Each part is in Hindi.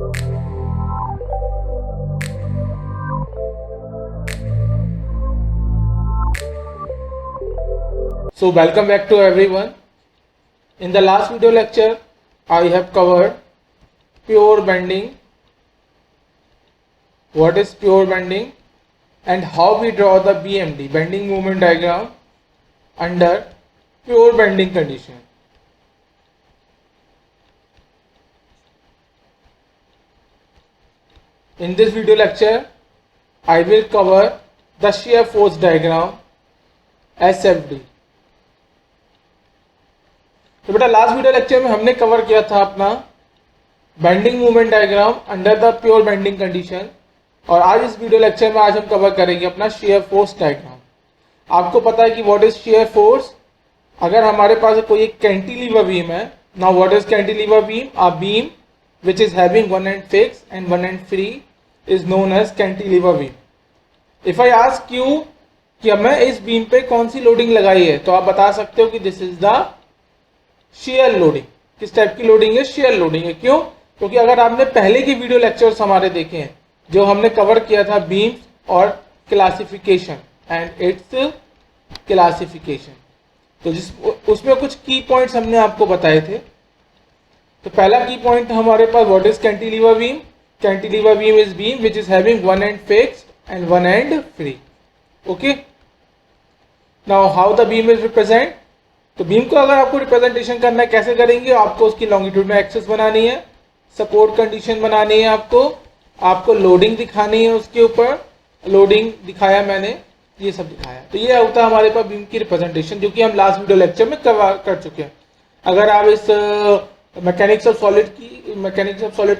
So welcome back to everyone. In the last video lecture, I have covered pure bending, what is pure bending, and how we draw the BMD, bending moment diagram, under pure bending condition. In this video lecture, I will cover the shear force diagram, SFD. तो बेटा लास्ट वीडियो लेक्चर में हमने कवर किया था अपना bending movement diagram under the pure bending condition, और आज इस वीडियो लेक्चर में आज हम कवर करेंगे अपना शेयर फोर्स डायग्राम। आपको पता है कि व्हाट इज शेयर फोर्स। अगर हमारे पास कोई एक कैंटिलीवर बीम है, now what is cantilever beam? A beam which is having one end fix and one end free is known as cantilever beam. If I ask you कि हमें इस बीम पे कौन सी लोडिंग लगाई है, तो आप बता सकते हो कि this is the share loading. किस टाइप की लोडिंग है? शेयर लोडिंग है। क्यों? क्योंकि अगर आपने पहले के वीडियो लेक्चर्स हमारे देखे हैं जो हमने कवर किया था बीम्स और क्लासिफिकेशन एंड इट्स क्लासिफिकेशन, तो उसमें कुछ की पॉइंट्स हमने आपको बताए थे। तो पहला की पॉइंट हमारे पास what is cantilever beam? Cantilever beam is beam which is having one end fixed and one end free. Okay, now how the beam is represent. तो बीम को अगर आपको रिप्रेजेंटेशन करना है, कैसे करेंगे? आपको उसकी लॉन्गिट्यूडनल एक्सिस बनानी है, सपोर्ट कंडीशन बनानी है, आपको लोडिंग दिखानी है, उसके ऊपर लोडिंग दिखाया मैंने, ये सब दिखाया। तो ये होता है हमारे पास बीम की रिप्रेजेंटेशन, जो कि हम लास्ट वीडियो लेक्चर में कवर कर चुके हैं। अगर आप इस मैकेनिक्स ऑफ सॉलिड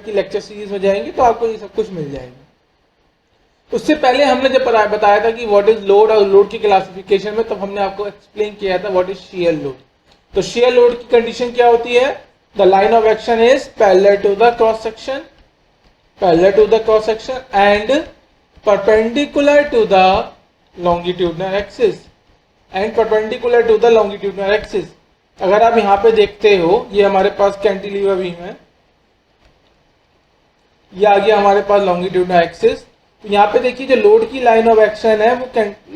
की लेक्चर सीरीज में जाएंगे तो आपको ये सब कुछ मिल जाएगा। उससे पहले हमने जब बताया था कि व्हाट इज लोड, और लोड की क्लासिफिकेशन में तब हमने आपको एक्सप्लेन किया था व्हाट इज शियर लोड। तो शियर लोड की कंडीशन क्या होती है? The line of action is parallel to the cross section, and perpendicular to the longitudinal axis, अगर आप यहाँ पे देखते हो, ये हमारे पास कैंटिलीवर बीम है, ये आ गया हमारे पास लॉन्गिट्यूडनल एक्सिस। तो यहाँ पे देखिए जो लोड की लाइन ऑफ एक्शन है वो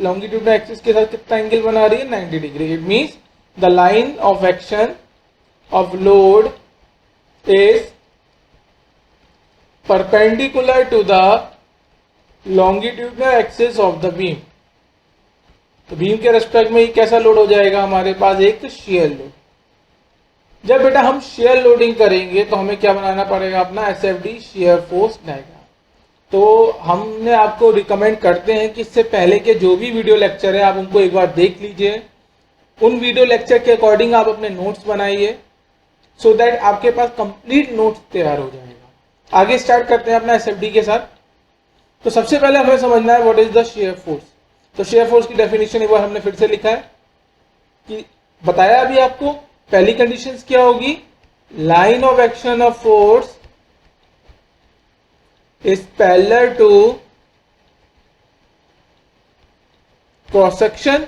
लॉन्गिट्यूडनल एक्सिस के साथ कितना एंगल बना रही है? 90 degree. It means the line of action of load is perpendicular to the longitudinal axis of the beam. तो बीम के रेस्पेक्ट में ये कैसा लोड हो जाएगा हमारे पास? एक शेयर लोड। जब बेटा हम शेयर लोडिंग करेंगे तो हमें क्या बनाना पड़ेगा? अपना एसएफडी, शेयर फोर्स डायग्राम। तो हमने आपको रिकमेंड करते हैं कि इससे पहले के जो भी वीडियो लेक्चर है आप उनको एक बार देख लीजिए। उन वीडियो लेक्चर के अकॉर्डिंग आप अपने नोट्स बनाइए, सो दैट आपके पास कंप्लीट नोट्स तैयार हो जाएगा। आगे स्टार्ट करते हैं अपना एसएफडी के साथ। तो सबसे पहले हमें समझना है what is the shear force. तो शेयर फोर्स की डेफिनेशन एक बार हमने फिर से लिखा है कि बताया अभी आपको। पहली कंडीशन क्या होगी? Line of action of force is parallel to cross section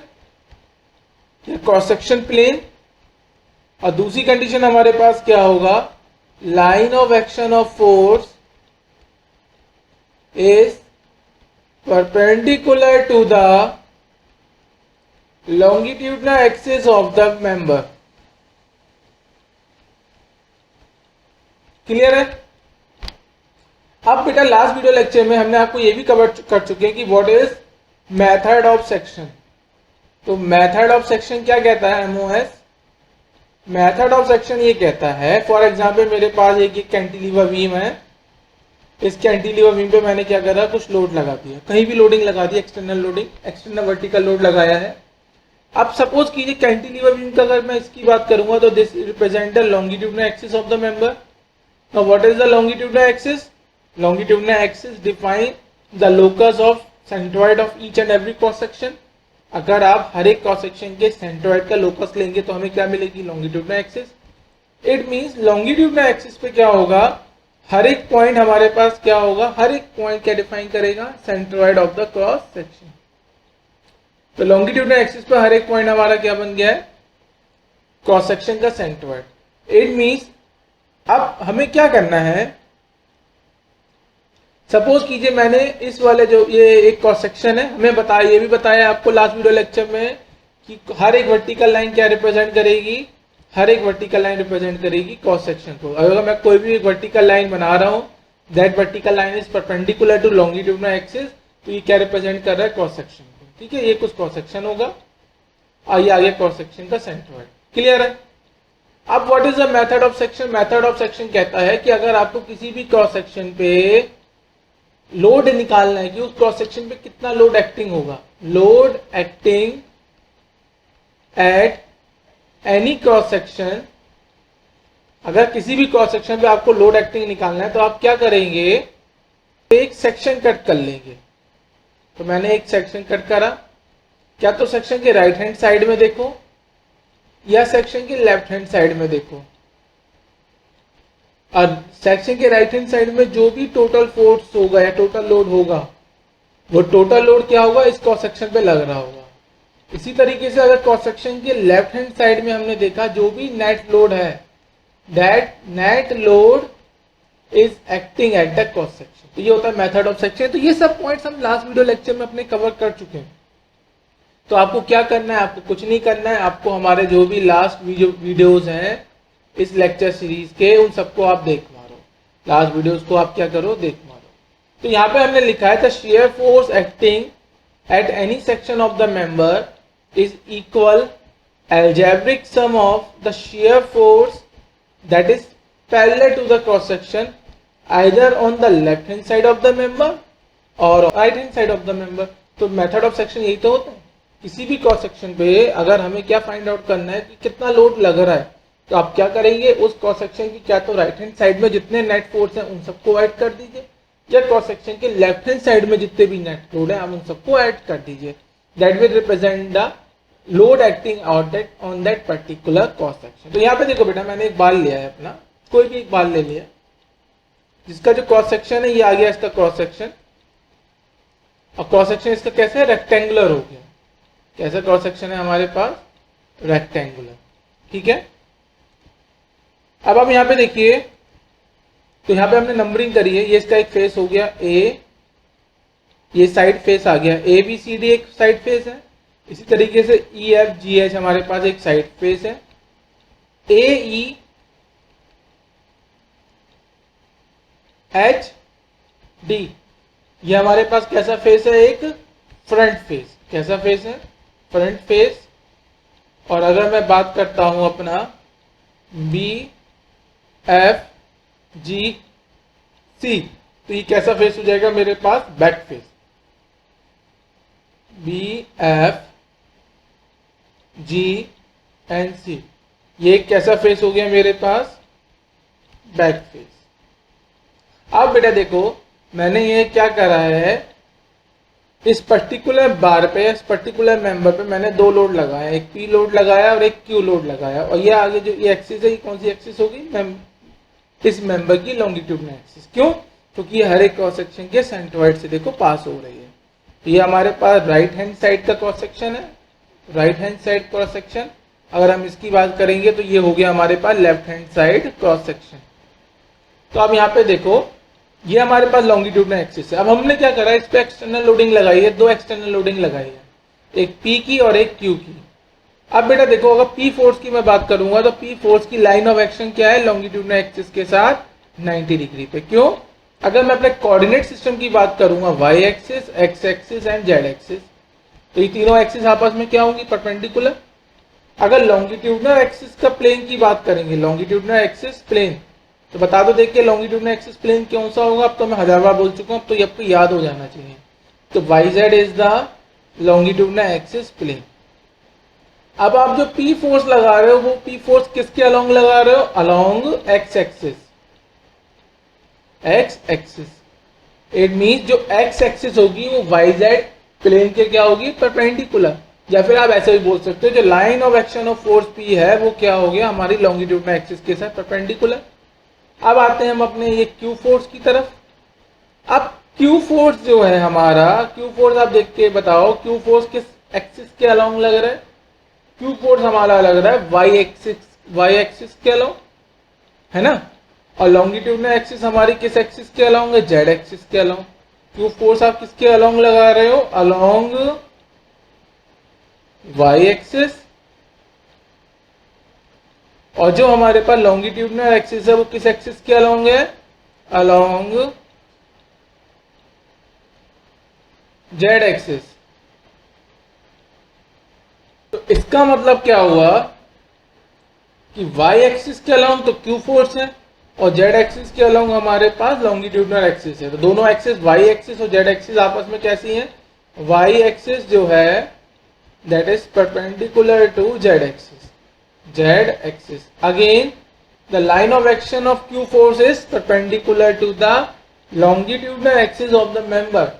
या क्रॉस सेक्शन प्लेन। और दूसरी कंडीशन हमारे पास क्या होगा? Line of action of force is perpendicular to the longitudinal axis of the member. Clear है? अब बेटा लास्ट वीडियो लेक्चर में हमने आपको ये भी कवर कर चुके हैं कि what is method of section. तो मेथड ऑफ सेक्शन क्या कहता है? एमओएस मेथड ऑफ सेक्शन ये कहता है, फॉर एग्जांपल मेरे पास एक कैंटिलीवर बीम है। इस कैंटिलीवर बीम पे मैंने क्या करा? कुछ लोड लगा दिया, कहीं भी लोडिंग लगा दी, external loading, external vertical load लगाया है। अब सपोज कीजिए कैंटिलीवर बीम का अगर मैं इसकी बात करूंगा तो this represent the longitudinal axis of the member. Now what is the longitudinal axis? Longitudinal axis define the locus of centroid of each and every cross section। अगर आप हर एक क्रॉस सेक्शन के सेंट्रॉइड का लोकस लेंगे तो हमें क्या मिलेगी? Longitudinal axis. It means longitudinal axis पे क्या होगा? हर एक पॉइंट हमारे पास क्या होगा? हर एक पॉइंट क्या डिफाइन करेगा? Centroid of the cross section. तो लॉन्गिट्यूडनल एक्सिस पे हर एक पॉइंट हमारा क्या बन गया है? क्रॉस सेक्शन का सेंट्रॉइड। इट मींस अब हमें क्या करना है? सपोज कीजिए मैंने इस वाले जो ये एक क्रॉस सेक्शन है, हमें बताया, ये भी बताया आपको लास्ट वीडियो लेक्चर में कि हर एक वर्टिकल लाइन क्या रिप्रेजेंट करेगी, हर एक वर्टिकल लाइन रिप्रेजेंट करेगी क्रॉस सेक्शन को। अगर मैं कोई भी एक वर्टिकल लाइन बना रहा हूँ, that vertical line is perpendicular to longitudinal axis, तो ये क्या रिप्रेजेंट कर रहा है, क्रॉस सेक्शन को। ठीक है, ये कुछ क्रॉस सेक्शन होगा और ये आगे क्रॉस सेक्शन का सेंट्रॉइड। क्लियर है। अब what is the method of section? Method of section कहता है कि अगर आपको किसी भी क्रॉस सेक्शन पे लोड निकालना है कि उस क्रॉस सेक्शन पे कितना लोड एक्टिंग होगा, load acting at any cross section, अगर किसी भी क्रॉस सेक्शन पे आपको लोड एक्टिंग निकालना है तो आप क्या करेंगे, एक सेक्शन कट कर लेंगे। तो मैंने एक सेक्शन कट करा, क्या तो सेक्शन के राइट हैंड साइड में देखो या सेक्शन के लेफ्ट हैंड साइड में देखो, और सेक्शन के राइट हैंड साइड में जो भी टोटल फोर्स होगा या टोटल लोड होगा, वो टोटल लोड क्या होगा, इस क्रॉस सेक्शन पे लग रहा होगा। इसी तरीके से अगर क्रॉस सेक्शन के लेफ्ट हैंड साइड में हमने देखा जो भी नेट लोड है, that net load is acting at the cross section. तो ये होता है मेथड ऑफ सेक्शन। तो ये सब पॉइंट्स हम लास्ट वीडियो लेक्चर में अपने कवर कर चुके हैं। तो आपको क्या करना है, आपको कुछ नहीं करना है, आपको हमारे जो भी लास्ट वीडियोस हैं इस लेक्चर सीरीज के, उन सबको आप देख मारो, लास्ट वीडियोस को आप क्या करो, देख मारो। तो यहाँ पे हमने लिखा है the shear force acting at any section of the member is equal algebraic sum of the shear force that is parallel to the cross section either on the left hand side of the member or right hand side of the member। तो मेथड ऑफ सेक्शन यही तो होता है, किसी भी क्रॉस सेक्शन पे अगर हमें क्या फाइंड आउट करना है कि कितना लोड लग रहा है, तो आप क्या करेंगे, उस क्रॉस सेक्शन की क्या तो राइट हैंड साइड में जितने नेट फोर्स हैं उन सबको ऐड कर दीजिए, या क्रॉस सेक्शन के लेफ्ट हैंड साइड में जितने भी नेट लोड है आप उन सबको ऐड कर दीजिए। That will represent the load acting on that particular cross section. तो यहाँ पे देखो बेटा, मैंने एक बाल लिया है अपना, कोई भी एक बाल ले लिया, जिसका जो क्रॉस सेक्शन है ये आ गया इसका क्रॉस सेक्शन, और क्रॉस सेक्शन इसका कैसे है, रेक्टेंगुलर हो गया। कैसा क्रॉस सेक्शन है हमारे पास, रेक्टेंगुलर। ठीक है। अब आप यहाँ पे देखिए, तो यहाँ पे हमने नंबरिंग करी है, ये इसका एक फेस हो गया ए, ये साइड फेस आ गया, ए बी सी डी एक साइड फेस है। इसी तरीके से ई एफ जी एच हमारे पास एक साइड फेस है, ए ई एच डी ये हमारे पास कैसा फेस है, एक फ्रंट फेस। कैसा फेस है, फ्रंट फेस। और अगर मैं बात करता हूं अपना बी एफ जी सी, तो ये कैसा फेस हो जाएगा मेरे पास, back face. B F G and C, ये कैसा फेस हो गया मेरे पास, बैक फेस। अब बेटा देखो, मैंने ये क्या करा है, इस पर्टिकुलर बार पे, इस पर्टिकुलर मेंबर पे मैंने दो लोड लगाया, एक पी लोड लगाया और एक क्यू लोड लगाया। और ये आगे जो ये एक्सिस है, ये कौन सी एक्सिस होगी, इस मेंबर की लॉन्गिट्यूडिनल एक्सिस। क्यों, क्योंकि ये हर एक क्रॉस सेक्शन के सेंट्रॉइड से देखो पास हो रही है। तो ये हमारे पास राइट हैंड साइड का क्रॉस सेक्शन है, right hand side cross section. अगर हम इसकी बात करेंगे तो ये हो गया हमारे पास left hand side cross section. तो अब यहाँ पे देखो, ये हमारे पास लॉन्गिट्यूडिनल एक्सिस है। अब हमने क्या करा, इस पे एक्सटर्नल लोडिंग लगाई है, दो एक्सटर्नल लोडिंग लगाई है, एक पी की और एक क्यू की। अब बेटा देखो, अगर पी फोर्स की मैं बात करूंगा तो पी फोर्स की लाइन ऑफ एक्शन क्या है, लॉन्गिट्यूडिनल एक्सिस के साथ 90 डिग्री पे। क्यों, अगर मैं अपने कोऑर्डिनेट सिस्टम की बात करूंगा, Y axis, X axis and Z axis, तो ये तीनों एक्सिस आपस में क्या होंगी, परपेंडिकुलर। अगर लॉन्गिट्यूडिनल एक्सिस का प्लेन की बात करेंगे, लॉन्गिट्यूडिनल एक्सिस प्लेन, तो बता दो देखिए लॉन्गिट्यूडिनल एक्सिस प्लेन कौन सा होगा। अब तो मैं 1000 बार बोल चुका हूं, अब तो ये आपको याद हो जाना चाहिए। तो Y Z is the longitudinal axis plane. अब आप जो पी फोर्स लगा रहे हो, वो पी फोर्स किसके अलोंग लगा रहे हो, along x axis. X axis, it means जो एक्स एक्सिस होगी वो वाई जेड प्लेन के क्या होगी, परपेंडिकुलर। या फिर आप ऐसे भी बोल सकते हो, जो line of action of force P है वो क्या हो गया, हमारी लॉन्गिट्यूडिनल एक्सिस के साथ परपेंडिकुलर। अब आते हैं हम अपने ये क्यू फोर्स की तरफ। अब क्यू फोर्स जो है हमारा, क्यू फोर्स आप देख के बताओ, क्यू फोर्स किस एक्सिस के अलोंग लग रहा है, क्यू फोर्स हमारा लग रहा है वाई एक्सिस के अलोंग, है ना। और लॉन्गिट्यूडनल एक्सिस हमारी किस एक्सिस के अलोंग है? जेड एक्सिस के अलोंग। क्यू फोर्स आप किसके अलोंग लगा रहे हो? Along Y axis. और जो हमारे पास लॉन्गिट्यूडनल एक्सिस है वो किस एक्सिस के अलोंग है? Along Z axis. तो इसका मतलब क्या हुआ कि वाई एक्सिस के अलोंग तो क्यू फोर्स है और जेड एक्सिस के अलोंग हमारे पास लॉन्गिट्यूडनल एक्सिस है। तो दोनों एक्सिस वाई एक्सिस और जेड एक्सिस आपस में कैसी हैं? वाई एक्सिस जो है that is perpendicular to Z axis. Z axis again the line of action of Q force is perpendicular to the longitudinal axis of the member.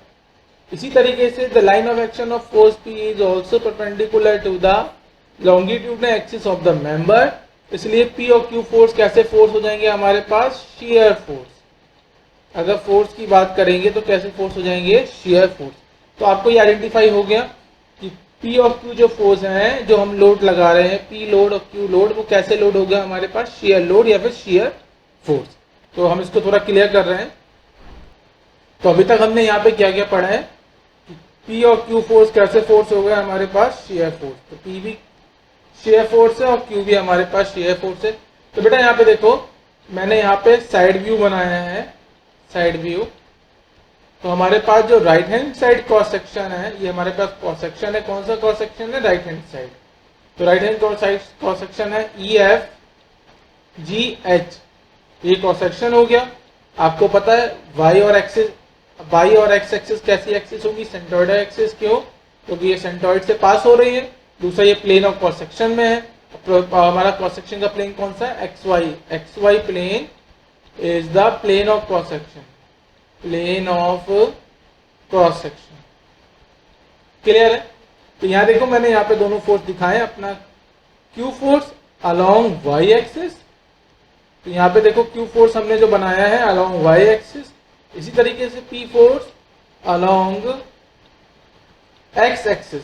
इसी तरीके से the line of action of force P is also perpendicular to the longitudinal axis of the member. इसलिए पी और क्यू फोर्स कैसे फोर्स हो जाएंगे हमारे पास? Shear force. अगर फोर्स की बात करेंगे तो कैसे फोर्स हो जाएंगे? Shear force. तो आपको ये आइडेंटिफाई हो गया कि पी और क्यू जो फोर्स हैं, जो हम लोड लगा रहे हैं, पी लोड और क्यू लोड, वो कैसे लोड हो गया हमारे पास? शेयर लोड या फिर शेयर फोर्स। तो हम इसको थोड़ा क्लियर कर रहे हैं। तो अभी तक हमने यहाँ पे क्या क्या पढ़ा है? पी और क्यू फोर्स कैसे फोर्स हो गया हमारे पास? Shear force. तो पी भी शेयर फोर्स है और क्यू भी हमारे पास शेयर फोर्स है। तो बेटा यहाँ पे देखो, मैंने यहाँ पे साइड व्यू बनाया है, साइड व्यू। तो हमारे पास जो right hand side cross section है, ये हमारे पास क्रॉस सेक्शन है। कौन सा क्रॉस सेक्शन है? Right hand side. तो राइट हैंड क्रॉस सेक्शन है ई एफ जी एच, ये क्रॉस सेक्शन हो गया। आपको पता है वाई और एक्स एक्सिस कैसी एक्सिस होगी? Centroid axis. क्यों? क्योंकि ये सेंटरोइड से पास हो रही है। दूसरा ये प्लेन ऑफ क्रॉस सेक्शन में है। हमारा क्रॉस सेक्शन का प्लेन कौन सा है? X Y plane is the plane of cross section, plane of cross section. Clear है? तो यहाँ देखो, मैंने यहाँ पे दोनों फोर्स दिखाए। अपना Q force along Y axis. तो यहाँ पे देखो क्यू फोर्स हमने जो बनाया है अलोंग वाई एक्सिस। इसी तरीके से P force along x axis.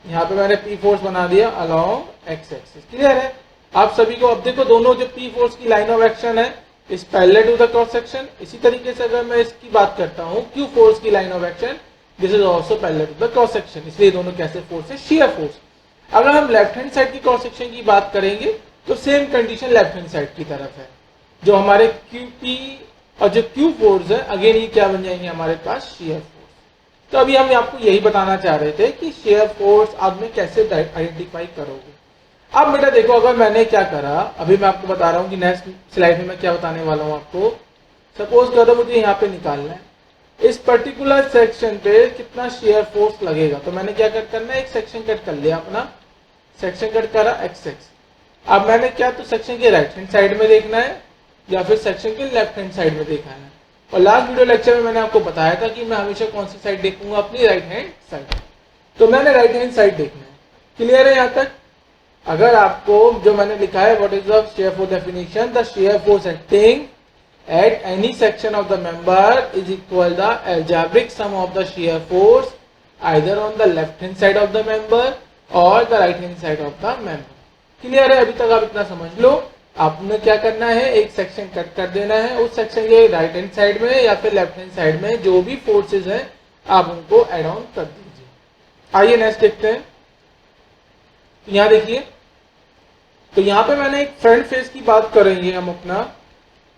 यहाँ पे मैंने पी फोर्स बना दिया अलोंग एक्स एक्सिस। क्लियर है आप सभी को? अब देखो, दोनों जो पी फोर्स की लाइन ऑफ एक्शन है is parallel to the cross section. इसी तरीके से अगर मैं इसकी बात करता हूँ क्यू फोर्स की line of action, this is also parallel to the cross section. इसलिए दोनों कैसे फोर्स है? Shear force. अगर हम लेफ्ट हैंड साइड की क्रॉस सेक्शन की बात करेंगे तो same condition left hand side की तरफ है। जो हमारे क्यू पी और जो क्यू फोर्स है, अगेन ये क्या बन जाएंगे हमारे पास? Shear force. तो अभी हम आपको यही बताना चाह रहे थे कि शेयर फोर्स आप में कैसे आइडेंटिफाई करोगे। अब बेटा देखो, अगर मैंने क्या करा, अभी मैं आपको बता रहा हूँ कि नेक्स्ट स्लाइड में मैं क्या बताने वाला हूँ आपको। सपोज करो मुझे यहाँ पे निकालना है इस पर्टिकुलर सेक्शन पे कितना शेयर फोर्स लगेगा। तो मैंने क्या कट करना है? एक सेक्शन कट कर लिया, अपना सेक्शन कट करा एक्स एक्स। अब मैंने क्या, तो सेक्शन के राइट हैंड साइड में देखना है या फिर सेक्शन के लेफ्ट हैंड साइड में देखना है। और लास्ट वीडियो लेक्चर में मैंने आपको बताया था कि मैं हमेशा कौन सी साइड देखूंगा? अपनी राइट हैंड साइड। तो मैंने राइट हैंड साइड देखना है। क्लियर है यहाँ तक? अगर आपको जो मैंने लिखा है, what is the shear force definition? The shear force acting at any section of the member is equal the algebraic sum of the shear force either on the left hand side of the member और the right hand side of the member. Clear है? अभी तक आप इतना समझ लो। आपने क्या करना है? एक सेक्शन कट कर देना है, उस सेक्शन के राइट हैंड साइड में या फिर लेफ्ट हैंड साइड में जो भी फोर्सेस हैं आप उनको एड ऑन कर दीजिए। आइए नेक्स्ट देखते हैं। यहाँ देखिए, तो यहाँ पे मैंने एक फ्रंट फेस की बात करेंगे हम अपना।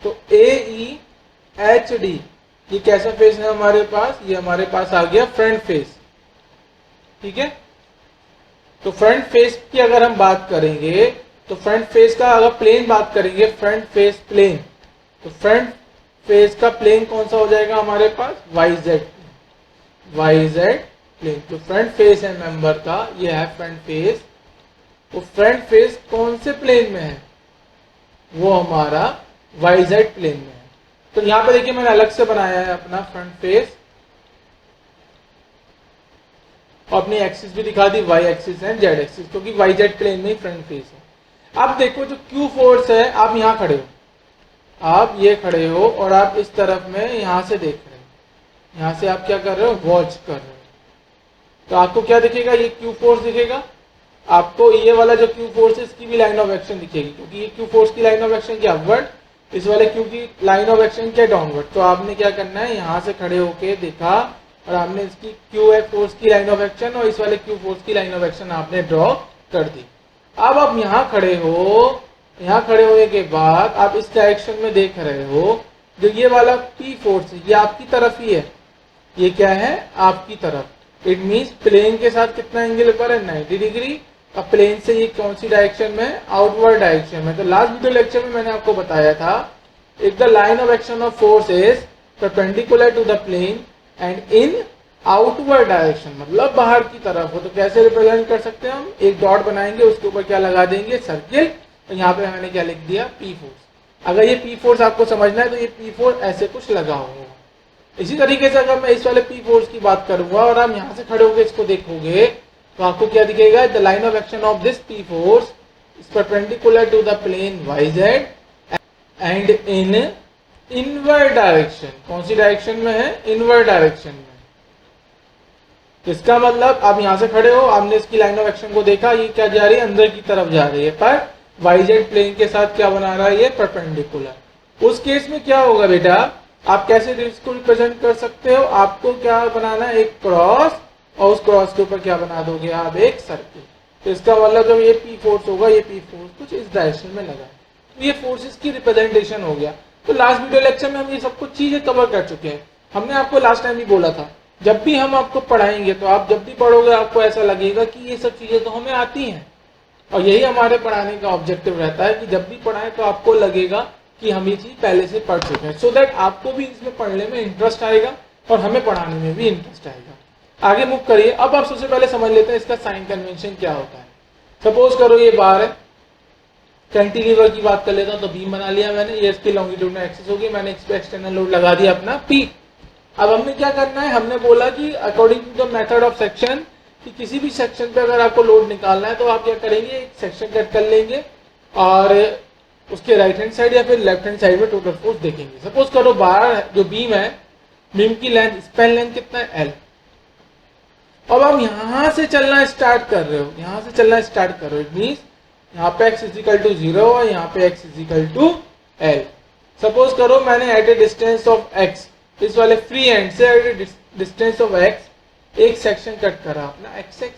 तो AEHD ये कैसा फेस है हमारे पास? ये हमारे पास आ गया फ्रंट फेस। ठीक है? तो फ्रंट फेस की अगर हम बात करेंगे तो फ्रंट फेस का अगर प्लेन बात करेंगे, फ्रंट फेस प्लेन, तो फ्रंट फेस का प्लेन कौन सा हो जाएगा हमारे पास? YZ plane. तो फ्रंट फेस है मेंबर का, ये है फ्रंट फेस। तो फ्रंट फेस कौन से प्लेन में है? वो हमारा YZ प्लेन में है। तो यहां पे देखिए मैंने अलग से बनाया है अपना फ्रंट फेस और अपनी एक्सिस भी दिखा दी, Y axis and Z axis, क्योंकि YZ प्लेन में ही फ्रंट फेस है। अब देखो जो Q फोर्स है, आप यहां खड़े हो, आप ये खड़े हो और आप इस तरफ में यहां से देख रहे हो, यहां से आप क्या कर रहे हो? वॉच कर रहे हो। तो आपको क्या दिखेगा? ये Q फोर्स दिखेगा। आपको ये वाला जो Q फोर्स है इसकी भी लाइन ऑफ एक्शन दिखेगी, क्योंकि ये Q फोर्स की लाइन ऑफ एक्शन क्या? अपवर्ड इस वाले क्यू की लाइन ऑफ एक्शन क्या डाउनवर्ड, तो आपने क्या करना है, यहाँ से खड़े होके देखा और आपने इसकी क्यू है फोर्स की लाइन ऑफ एक्शन और इस वाले क्यू फोर्स की लाइन ऑफ एक्शन आपने ड्रॉ कर दी। अब आप यहाँ खड़े हो, यहाँ खड़े होने के बाद आप इस डायरेक्शन में देख रहे हो, जो ये वाला पी फोर्स है ये आपकी तरफ ही है, ये क्या है आपकी तरफ। इट मीन्स प्लेन के साथ कितना एंगल ऊपर है 90 डिग्री। अब प्लेन से ये कौन सी डायरेक्शन में, आउटवर्ड डायरेक्शन में। तो लास्ट वीडियो लेक्चर में मैंने आपको बताया था if the line of action of force is perpendicular to the plane and in outward direction, मतलब बाहर की तरफ हो, तो कैसे रिप्रेजेंट कर सकते हैं हम, एक डॉट बनाएंगे उसके ऊपर क्या लगा देंगे सर्किल, तो यहाँ पे मैंने क्या लिख दिया पी फोर्स। अगर ये पी फोर्स आपको समझना है तो ये पी फोर्स ऐसे कुछ लगा होगा। इसी तरीके से अगर मैं इस वाले पी फोर्स की बात करूंगा और हम यहाँ से खड़े होकर इसको देखोगे तो आपको क्या दिखेगा, the line of action of this P force is perpendicular to the plane YZ and in inward direction. कौन सी डायरेक्शन में है, इनवर्ड डायरेक्शन में। इसका मतलब आप यहाँ से खड़े हो, आपने इसकी लाइन ऑफ एक्शन को देखा, ये क्या जा रही है, अंदर की तरफ जा रही है, पर YZ प्लेन के साथ क्या बना रहा है, ये परपेंडिकुलर। उस केस में क्या होगा बेटा, आप कैसे इसको रिप्रेजेंट कर सकते हो, आपको क्या बनाना है, एक क्रॉस, और उस क्रॉस के ऊपर क्या बना दोगे आप, एक सर्किल। तो इसका मतलब जब ये पी फोर्स होगा, ये पी फोर्स कुछ इस डायरेक्शन में लगा, तो ये फोर्सेस की रिप्रेजेंटेशन हो गया। तो लास्ट वीडियो लेक्चर में हम ये सब कुछ चीजें कवर कर चुके हैं। हमने आपको लास्ट टाइम भी बोला था जब भी हम आपको पढ़ाएंगे तो आप जब भी पढ़ोगे आपको ऐसा लगेगा कि ये सब चीजें तो हमें आती हैं, और यही हमारे पढ़ाने का ऑब्जेक्टिव रहता है कि जब भी पढ़ाएं तो आपको लगेगा कि हम ये चीज पहले से पढ़ चुके हैं, सो दैट आपको भी इसमें पढ़ने में इंटरेस्ट आएगा और हमें पढ़ाने में भी इंटरेस्ट आएगा। आगे मूव करिए। अब आप सबसे पहले समझ लेते हैं इसका साइन कन्वेंशन क्या होता है। सपोज करो ये बार है, कैंटिलीवर की बात कर लेता हूं, तो बीम बना लिया मैंने, ये इसकी लॉन्गिट्यूडनल एक्सिस होगी, मैंने इस पे एक्सटर्नल लोड लगा दिया अपना P। अब हमने क्या करना है, हमने बोला कि according to the method of section, कि किसी भी सेक्शन पे अगर आपको लोड निकालना है तो आप क्या करेंगे, एक सेक्शन कट कर लेंगे और उसके राइट हैंड साइड या फिर लेफ्ट हैंड साइड में टोटल फोर्स देखेंगे। सपोज करो बार जो बीम है, बीम की लेंथ, स्पैन लेंथ कितना है L। अब आप यहां से चलना स्टार्ट कर रहे हो, यहां से चलना स्टार्ट कर रहे हो, इट मीन्स यहाँ पे x इजिकल टू 0 और यहाँ पे x is equal to L। Suppose करो मैंने at a distance of x, इस वाले फ्री एंड से at a distance of x एक सेक्शन कट करा अपना xx,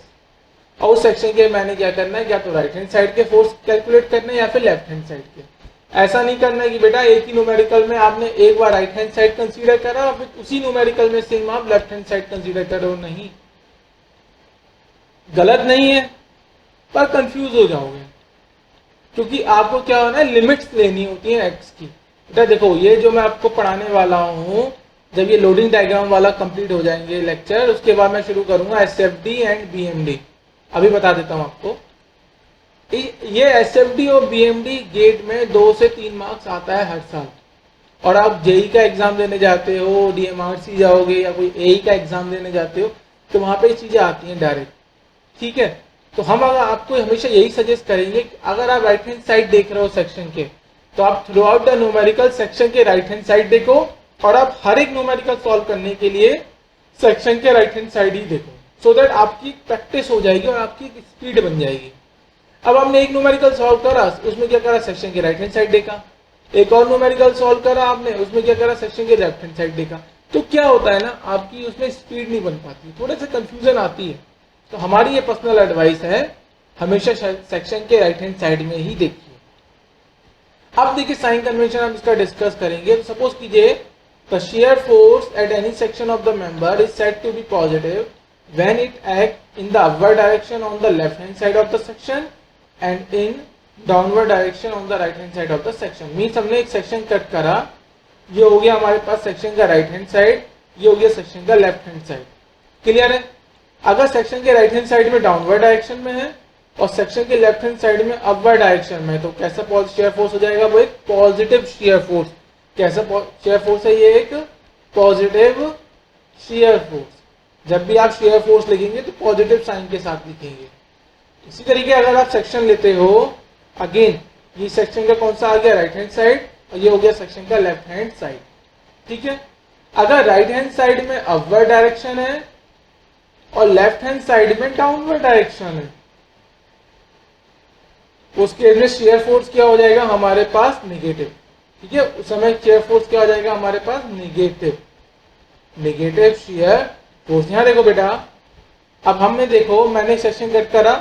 और उस सेक्शन के मैंने क्या करना है, या तो राइट हैंड साइड के फोर्स कैलकुलेट करना है या फिर लेफ्ट हैंड साइड के। ऐसा नहीं करना है कि बेटा एक ही न्यूमेरिकल में आपने एक बार राइट हैंड साइड कंसीडर करा और फिर उसी न्यूमेरिकल में सेम आप लेफ्ट हैंड साइड कंसीडर करो, नहीं, गलत नहीं है पर कंफ्यूज हो जाओगे, क्योंकि आपको क्या होना है, लिमिट्स लेनी होती है एक्स की। बेटा देखो ये जो मैं आपको पढ़ाने वाला हूँ, जब ये लोडिंग डायग्राम वाला कंप्लीट हो जाएंगे लेक्चर, उसके बाद मैं शुरू करूंगा एसएफडी एंड बीएमडी। अभी बता देता हूँ आपको, ये एसएफडी और बीएमडी गेट में 2 से 3 मार्क्स आता है हर साल, और आप जेई का एग्जाम देने जाते हो, डीएमआरसी जाओगे या कोई एई का एग्जाम देने जाते हो, तो वहां पे ये चीजें आती हैं डायरेक्ट, ठीक है। तो हम अगर आपको हमेशा यही सजेस्ट करेंगे कि अगर आप राइट हैंड साइड देख रहे हो सेक्शन के, तो आप through out the numerical section के राइट हैंड साइड देखो, और आप हर एक न्यूमेरिकल सॉल्व करने के लिए सेक्शन के राइट हैंड साइड ही देखो, सो दैट आपकी प्रैक्टिस हो जाएगी और आपकी स्पीड बन जाएगी। अब हमने एक न्यूमेरिकल सॉल्व करा, उसमें क्या करा, सेक्शन के राइट हैंड साइड देखा, एक और न्यूमेरिकल सॉल्व करा आपने, उसमें क्या करा, सेक्शन के लेफ्ट हैंड साइड देखा। तो क्या होता है ना, आपकी उसमें स्पीड नहीं बन पाती, थोड़े से कंफ्यूजन आती है। तो हमारी ये पर्सनल एडवाइस है, हमेशा सेक्शन के राइट हैंड साइड में ही देखिए। अब देखिए साइन कन्वेंशन हम इसका डिस्कस करेंगे। तो सपोज कीजिए the shear force at any section of the member is said to be positive when it act in the upward direction on the left hand side of the section and in downward direction on the right hand side of the section. Means हमने एक सेक्शन कट करा, ये हो गया हमारे पास सेक्शन का राइट हैंड साइड, ये हो गया सेक्शन का लेफ्ट हैंड साइड। क्लियर है। अगर सेक्शन के राइट हैंड साइड में डाउनवर्ड डायरेक्शन में है और सेक्शन के लेफ्ट हैंड साइड में अपवर्ड डायरेक्शन में, तो कैसा शियर फोर्स हो जाएगा, वो एक पॉजिटिव शियर फोर्स। कैसा शियर फोर्स है, ये एक पॉजिटिव शियर फोर्स। जब भी आप शियर फोर्स लिखेंगे तो पॉजिटिव साइन के साथ लिखेंगे। इसी तरीके अगर आप सेक्शन लेते हो, अगेन ये सेक्शन का कौन सा आ गया, राइट हैंड साइड, और ये हो गया सेक्शन का लेफ्ट हैंड साइड, ठीक है। अगर राइट हैंड साइड में अपवर्ड डायरेक्शन है और लेफ्ट हैंड साइड में डाउनवर्ड डायरेक्शन है, उस केस में शियर फोर्स क्या हो जाएगा हमारे पास, नेगेटिव। ठीक है, उस समय शेयर फोर्स क्या हो जाएगा हमारे पास, नेगेटिव शेयर फोर्स। यहाँ देखो बेटा, अब हमने देखो मैंने सेक्शन कट करा,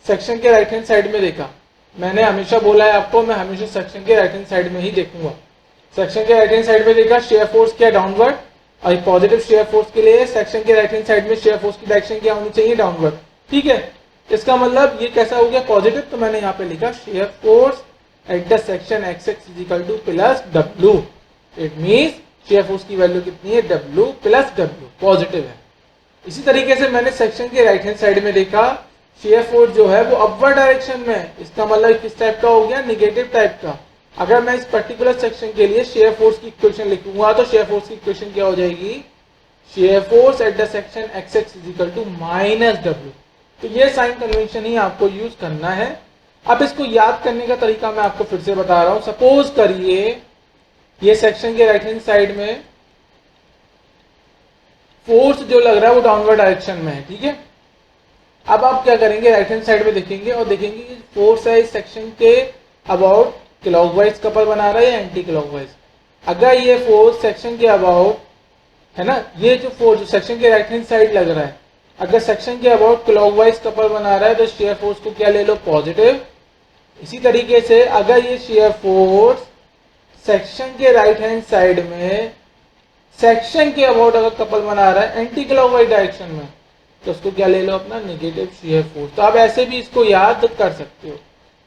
सेक्शन के राइट हैंड साइड में देखा, मैंने हमेशा बोला है आपको मैं हमेशा सेक्शन के राइट हैंड साइड में ही देखूंगा। सेक्शन के राइट हैंड साइड में देखा शेयर फोर्स क्या डाउनवर्ड, और पॉजिटिव शेयर फोर्स के लिए सेक्शन के राइट हैंड साइड में शेयर फोर्स की डायरेक्शन क्या होनी चाहिए, डाउनवर्ड। ठीक है, इसका मतलब ये कैसा हो गया, पॉजिटिव, तो मैंने यहाँ पे लिखा share force at the section X X is equal two plus W. It means share force की वैल्यू कितनी है, डब्ल्यू प्लस डब्ल्यू, पॉजिटिव है। इसी तरीके से मैंने सेक्शन के राइट हैंड साइड में देखा शेयर फोर्स जो है वो अपवर्ड डायरेक्शन में है, इसका मतलब किस टाइप का हो गया, निगेटिव टाइप का। अगर मैं इस पर्टिकुलर सेक्शन के लिए शेयर फोर्स की इक्वेशन लिखूंगा तो शेयर फोर्स की इक्वेशन क्या हो जाएगी, shear force at the section X X is equal to minus W. तो ये साइन कन्वेंशन ही आपको यूज करना है। अब इसको याद करने का तरीका मैं आपको फिर से बता रहा हूं। सपोज करिए ये सेक्शन के राइट हैंड साइड में फोर्स जो लग रहा है वो डाउनवर्ड डायरेक्शन में है, ठीक है। अब आप क्या करेंगे, राइट हैंड साइड में देखेंगे और देखेंगे कि फोर्स है इस सेक्शन के अबाउट क्लॉकवाइज कपल बना रहा है या एंटी क्लॉकवाइज। अगर ये फोर्स सेक्शन के अबाउट है ना, ये जो फोर्स सेक्शन के राइट हैंड साइड लग रहा है, अगर सेक्शन के अबाउट क्लॉकवाइज कपल बना रहा है तो शेयर फोर्स को क्या ले लो, पॉजिटिव। इसी तरीके से अगर ये शेयर फोर्स सेक्शन के राइट हैंड साइड में सेक्शन के अबाउट अगर कपल बना रहा है एंटी क्लॉकवाइज डायरेक्शन में, तो उसको क्या ले लो, अपना नेगेटिव शेयर फोर्स। तो आप ऐसे भी इसको याद कर सकते हो।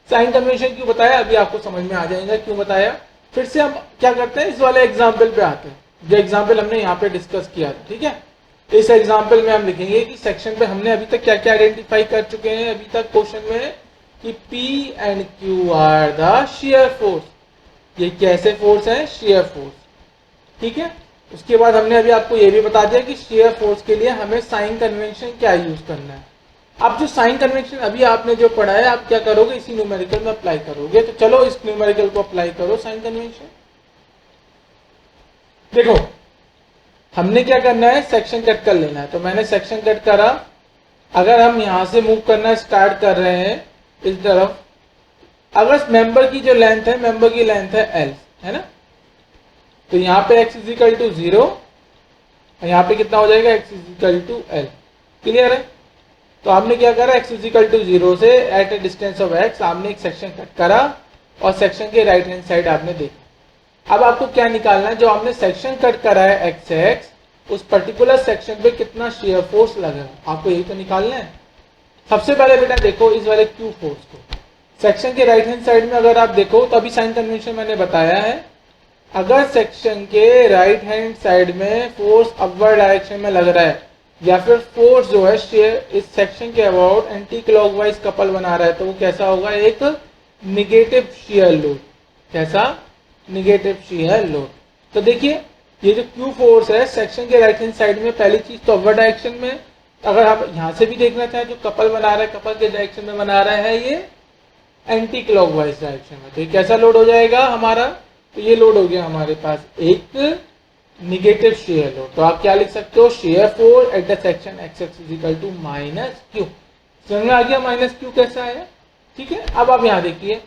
साइन कन्वेंशन क्यों बताया, अभी आपको समझ में आ जाएगा क्यों बताया। फिर से हम क्या करते हैं, इस वाले एग्जाम्पल पे आते हैं, जो एग्जाम्पल हमने यहाँ पे डिस्कस किया था। ठीक है, इस एग्जाम्पल में हम लिखेंगे कि सेक्शन पे हमने अभी तक क्या क्या आइडेंटिफाई कर चुके हैं अभी तक क्वेश्चन में, कि P and Q are the shear force. ये कैसे फोर्स है, शेयर फोर्स। ठीक है, उसके बाद हमने अभी आपको ये भी बता दिया कि शेयर फोर्स के लिए हमें साइन कन्वेंशन क्या यूज करना है। अब जो साइन कन्वेंशन अभी आपने जो पढ़ा है, आप क्या करोगे, इसी न्यूमेरिकल में अप्लाई करोगे। तो चलो इस न्यूमेरिकल को अप्लाई करो, साइन कन्वेंशन। देखो हमने क्या करना है, सेक्शन कट कर लेना है। तो मैंने सेक्शन कट करा। अगर हम यहां से मूव करना स्टार्ट कर रहे हैं इस तरफ, अगर मेंबर की जो लेंथ है, मेंबर की लेंथ है एल, है ना, तो यहाँ पे x इज इक्वल टू 0 और यहाँ पे कितना हो जाएगा, x is equal to L. Clear है। तो हमने क्या करा, x इज इक्वल टू 0 से at a distance of x आपने एक सेक्शन कट करा और सेक्शन के राइट हैंड साइड आपने देखा। अब आपको क्या निकालना है, जो आपने सेक्शन कट करा है एक्स एक्स, उस पर्टिकुलर सेक्शन पे कितना शेयर फोर्स लगा है, आपको यही तो निकालना है। सबसे पहले बेटा देखो इस वाले Q फोर्स को, सेक्शन के राइट हैंड साइड में अगर आप देखो तो अभी साइन कन्वेंशन मैंने बताया है, अगर सेक्शन के राइट हैंड साइड में फोर्स अपवर्ड डायरेक्शन में लग रहा है या फिर फोर्स जो है शेयर इस सेक्शन के अबाउट एंटी क्लॉकवाइज कपल बना रहा है, तो वो कैसा होगा, एक निगेटिव शेयर लोड। कैसा, निगेटिव शेयर लोड। तो देखिए ये जो Q फोर्स है सेक्शन के राइट हैंड साइड में, पहली चीज तो अपवर्ड डायरेक्शन में। अगर आप यहां से भी देखना चाहें जो कपल बना रहा है, कपल के डायरेक्शन में बना रहा है ये एंटी क्लॉकवाइज डायरेक्शन में, तो ये कैसा लोड हो जाएगा हमारा, तो ये लोड हो गया हमारे पास एक निगेटिव शेयर लोड। तो आप क्या लिख सकते हो, shear force at the section X X is equal to minus Q. समझ में आ गया माइनस क्यू कैसा है। ठीक है, अब आप यहाँ देखिए,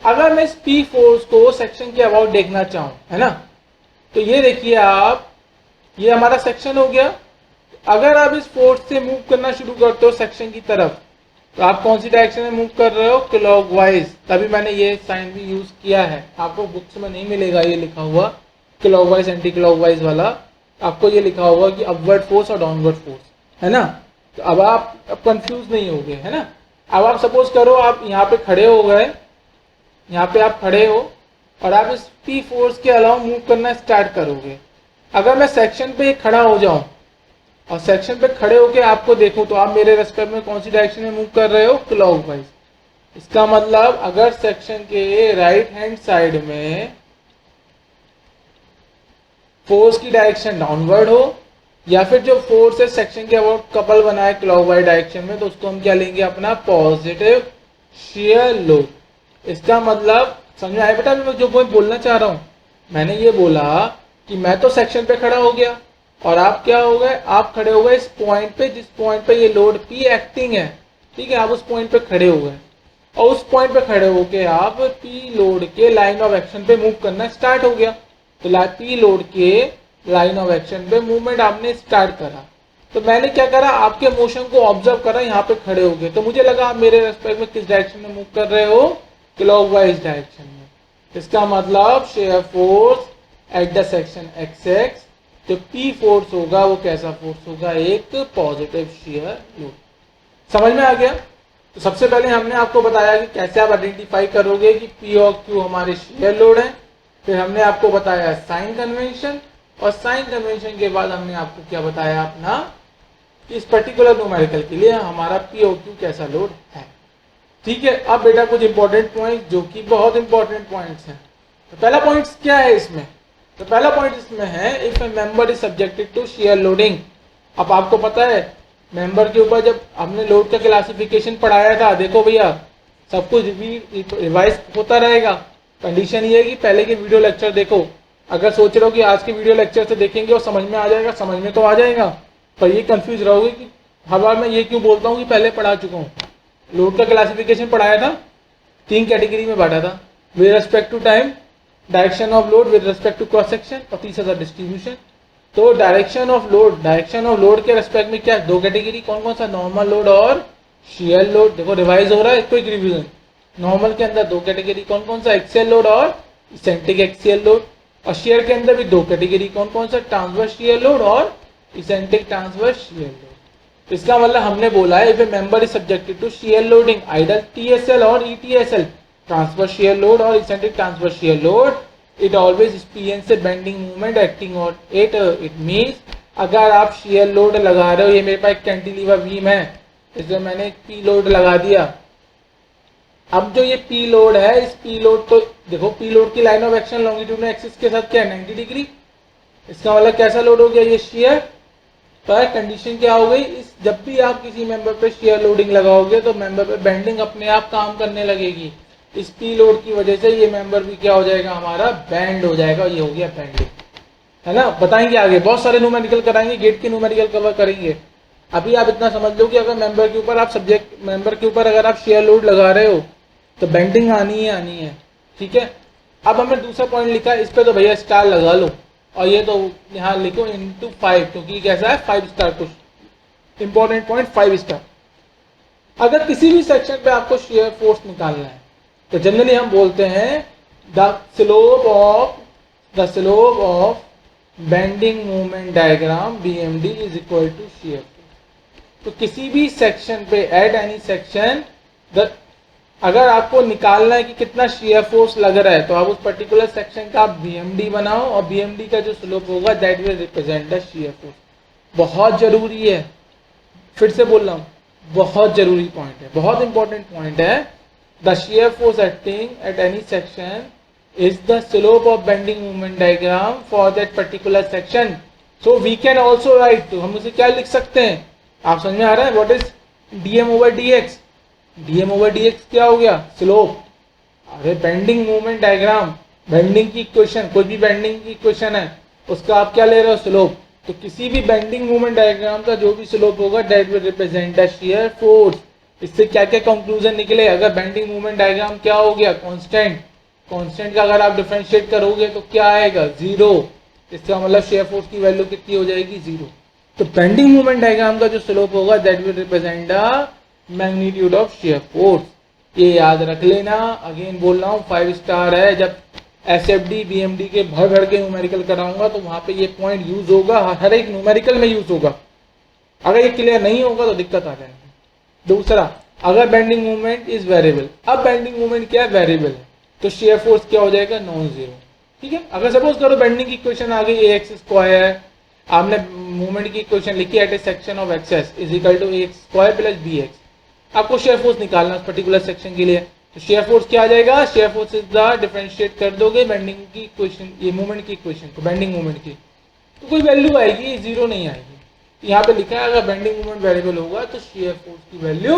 अगर मैं इस P फोर्स को सेक्शन के अबाउट देखना चाहूं, है ना, तो ये देखिए आप, ये हमारा सेक्शन हो गया। अगर आप इस फोर्स से मूव करना शुरू करते हो सेक्शन की तरफ, तो आप कौन सी डायरेक्शन में मूव कर रहे हो, क्लॉकवाइज। तभी मैंने ये साइन भी यूज किया है, आपको बुक्स में नहीं मिलेगा ये लिखा हुआ क्लॉकवाइज एंटी क्लॉकवाइज वाला, आपको ये लिखा होगा कि अपवर्ड फोर्स और डाउनवर्ड फोर्स, है ना। तो अब आप कंफ्यूज नहीं होगे, है ना। अब आप सपोज करो आप यहाँ पे खड़े हो गए, यहाँ पे आप खड़े हो और आप इस P फोर्स के अलावा मूव करना स्टार्ट करोगे। अगर मैं सेक्शन पे खड़ा हो जाऊं और सेक्शन पे खड़े होके आपको देखूं, तो आप मेरे रेस्पेक्ट में कौन सी डायरेक्शन में मूव कर रहे हो, क्लॉकवाइज। इसका मतलब अगर सेक्शन के राइट हैंड साइड में फोर्स की डायरेक्शन डाउनवर्ड हो या फिर जो फोर्स है सेक्शन के अबाउट कपल बना है क्लॉकवाइज डायरेक्शन में, तो उसको हम क्या लेंगे, अपना पॉजिटिव शेयर लोड। इसका मतलब समझ में आया बेटा, मैं जो पॉइंट बोलना चाह रहा हूं, मैंने ये बोला कि मैं तो सेक्शन पे खड़ा हो गया और आप क्या हो गए, आप खड़े हो गए इस पॉइंट पे, जिस पॉइंट पे ये लोड P एक्टिंग है। ठीक है, आप उस पॉइंट पे खड़े हो गए। और उस पॉइंट पे खड़े होके आप पी लोड के लाइन ऑफ एक्शन पे मूव करना स्टार्ट हो गया। तो पी लोड के लाइन ऑफ एक्शन पे मूवमेंट आपने स्टार्ट करा। तो मैंने क्या करा, आपके मोशन को ऑब्जर्व करा, यहाँ पे खड़े हो गए। तो मुझे लगा आप मेरे रेस्पेक्ट में किस डायरेक्शन में मूव कर रहे हो, क्लॉकवाइज डायरेक्शन में। इसका मतलब share force at the section X x, जो पी फोर्स होगा वो कैसा फोर्स होगा, एक पॉजिटिव शेयर लोड। समझ में आ गया? तो सबसे पहले हमने आपको बताया कि कैसे आप आइडेंटिफाई करोगे कि पी और क्यू हमारे शेयर लोड है। फिर हमने आपको बताया साइन कन्वेंशन, और साइन कन्वेंशन के बाद हमने आपको क्या बताया अपना, इस पर्टिकुलर न्यूमेरिकल के लिए हमारा पी और क्यू कैसा लोड है। ठीक है, अब बेटा कुछ इंपॉर्टेंट पॉइंट जो कि बहुत इंपॉर्टेंट पॉइंट्स हैं। तो पहला पॉइंट क्या है इसमें? तो पहला पॉइंट इसमें है, if a member is subjected to shear loading. अब आपको पता है मेंबर के ऊपर जब हमने लोड का क्लासिफिकेशन पढ़ाया था, देखो भैया सब कुछ रिवाइज होता रहेगा। कंडीशन ये है कि पहले के वीडियो लेक्चर देखो। अगर सोच रहे हो कि आज के वीडियो लेक्चर से देखेंगे और समझ में आ जाएगा, समझ में तो आ जाएगा, पर ये कंफ्यूज रहोगे कि हर बार मैं ये क्यों बोलता हूँ कि पहले पढ़ा चुका हूँ। लोड का क्लासिफिकेशन पढ़ाया था, 3 कैटेगरी में बांटा था, with respect to time, direction of load with respect to cross section, और तीसरा था डिस्ट्रीब्यूशन। तो डायरेक्शन ऑफ लोड के रिस्पेक्ट में क्या 2 कैटेगरी, कौन कौन सा, नॉर्मल लोड और शियर लोड। देखो रिवाइज हो रहा है, क्विक रिवीजन। नॉर्मल के अंदर 2 कैटेगरी, कौन कौन सा, एक्सियल लोड और इसेंट्रिक एक्सियल लोड। और शेयर के अंदर भी 2 कैटेगरी, कौन कौन सा, ट्रांसवर्स शियर लोड और इसेंट्रिक ट्रांसवर्स शियर लोड। इसका मतलब हमने बोला है if a member is subjected to shear loading either TSL और ईटीएसएल, ट्रांसवर्स शियर लोड और eccentric transverse shear load, it always experience a bending movement acting on it. It means अगर आप शियर लोड लगा रहे हो, ये मेरे पास एक कैंटिलीवर बीम है, इसमें मैंने पी लोड लगा दिया। अब जो ये पी लोड है, इस पी लोड तो देखो, पी लोड की line of action longitudinal axis के साथ क्या है, 90 डिग्री। इसका मतलब कैसा लोड हो गया, ये शियर। पर कंडीशन क्या हो गई, इस जब भी आप किसी मेंबर पे शियर लोडिंग लगाओगे तो मेंबर पे बेंडिंग अपने आप काम करने लगेगी। इस पी लोड की वजह से ये मेंबर भी क्या हो जाएगा, हमारा बेंड हो जाएगा। ये हो गया बेंडिंग, है ना। बताएंगे आगे, बहुत सारे न्यूमेरिकल कराएंगे, गेट के न्यूमेरिकल कवर करेंगे। अभी आप इतना समझ लो कि अगर मेंबर के ऊपर आप मेंबर के ऊपर अगर आप शेयर लोड लगा रहे हो तो बेंडिंग आनी है। ठीक है, अब हमने दूसरा पॉइंट लिखा है, इस पे तो भैया स्टार लगा लो, और ये तो यहाँ लिखो इंटू 5, क्योंकि कैसा है 5 स्टार, कुछ इंपॉर्टेंट पॉइंट 5 स्टार। अगर किसी भी सेक्शन पे आपको शेयर फोर्स निकालना है तो जनरली हम बोलते हैं the slope of bending movement diagram BMD is equal to shear force. तो किसी भी सेक्शन पे एट एनी सेक्शन, अगर आपको निकालना है कि कितना शेयर फोर्स लग रहा है, तो आप उस पर्टिकुलर सेक्शन का BMD बनाओ, और BMD का जो स्लोप होगा that will represent the shear force. बहुत जरूरी है, फिर से बोल रहा हूँ, बहुत जरूरी पॉइंट है, बहुत इंपॉर्टेंट पॉइंट है। The shear force acting at any section is the slope of bending movement diagram for that particular section. So we can also write, तो हम उसे क्या लिख सकते हैं, आप समझ में आ रहा है, व्हाट इज dm/dx। dm/dx क्या हो गया, स्लोप। अरे बेंडिंग मूवमेंट डायग्राम, बेंडिंग की इक्वेशन, कोई भी बेंडिंग की इक्वेशन है उसका आप क्या ले रहे हो, स्लोप। तो किसी भी बेंडिंग मूवमेंट डायग्राम का जो भी स्लोप होगा that will represent the shear force. इससे क्या क्या कंक्लूजन निकले, अगर बेंडिंग मूवमेंट डायग्राम क्या हो गया, कांस्टेंट, कांस्टेंट का अगर आप डिफरेंशिएट करोगे तो क्या आएगा, 0। इसका मतलब शेयर फोर्स की वैल्यू कितनी हो जाएगी, 0। तो बेंडिंग मूवमेंट डायग्राम का जो स्लोप होगा that will represent the magnitude of share force. ये याद रख लेना, अगेन बोल रहा हूँ 5 स्टार है। जब SFD BMD के भर के न्यूमेरिकल कराऊंगा तो वहां पे ये पॉइंट यूज होगा, हर एक न्यूमेरिकल में यूज होगा। अगर ये क्लियर नहीं होगा तो दिक्कत आ जाएगी। दूसरा, अगर बेंडिंग मूवमेंट इज वेरिएबल, अब बेंडिंग मूवमेंट क्या है, वेरिएबल है, तो शेयर फोर्स क्या हो जाएगा, नॉन जीरो। ठीक है, अगर सपोज करो बेंडिंग की इक्वेशन आ गई ax², आपने मूवमेंट की इक्वेशन लिखी at a section of axis is equal to ax² plus bx, आपको शेयर फोर्स निकालना उस पर्टिकुलर सेक्शन के लिए। तो शेयर फोर्स क्या आ जाएगा, share force is the differentiate कर दोगे बेंडिंग की इक्वेशन, ये मूवमेंट की इक्वेशन को, बेंडिंग मूवमेंट की, तो कोई वैल्यू आएगी, 0 नहीं आएगी। यहाँ पे लिखा है अगर बेंडिंग मूवमेंट वेरिएबल होगा तो शेयर फोर्स की वैल्यू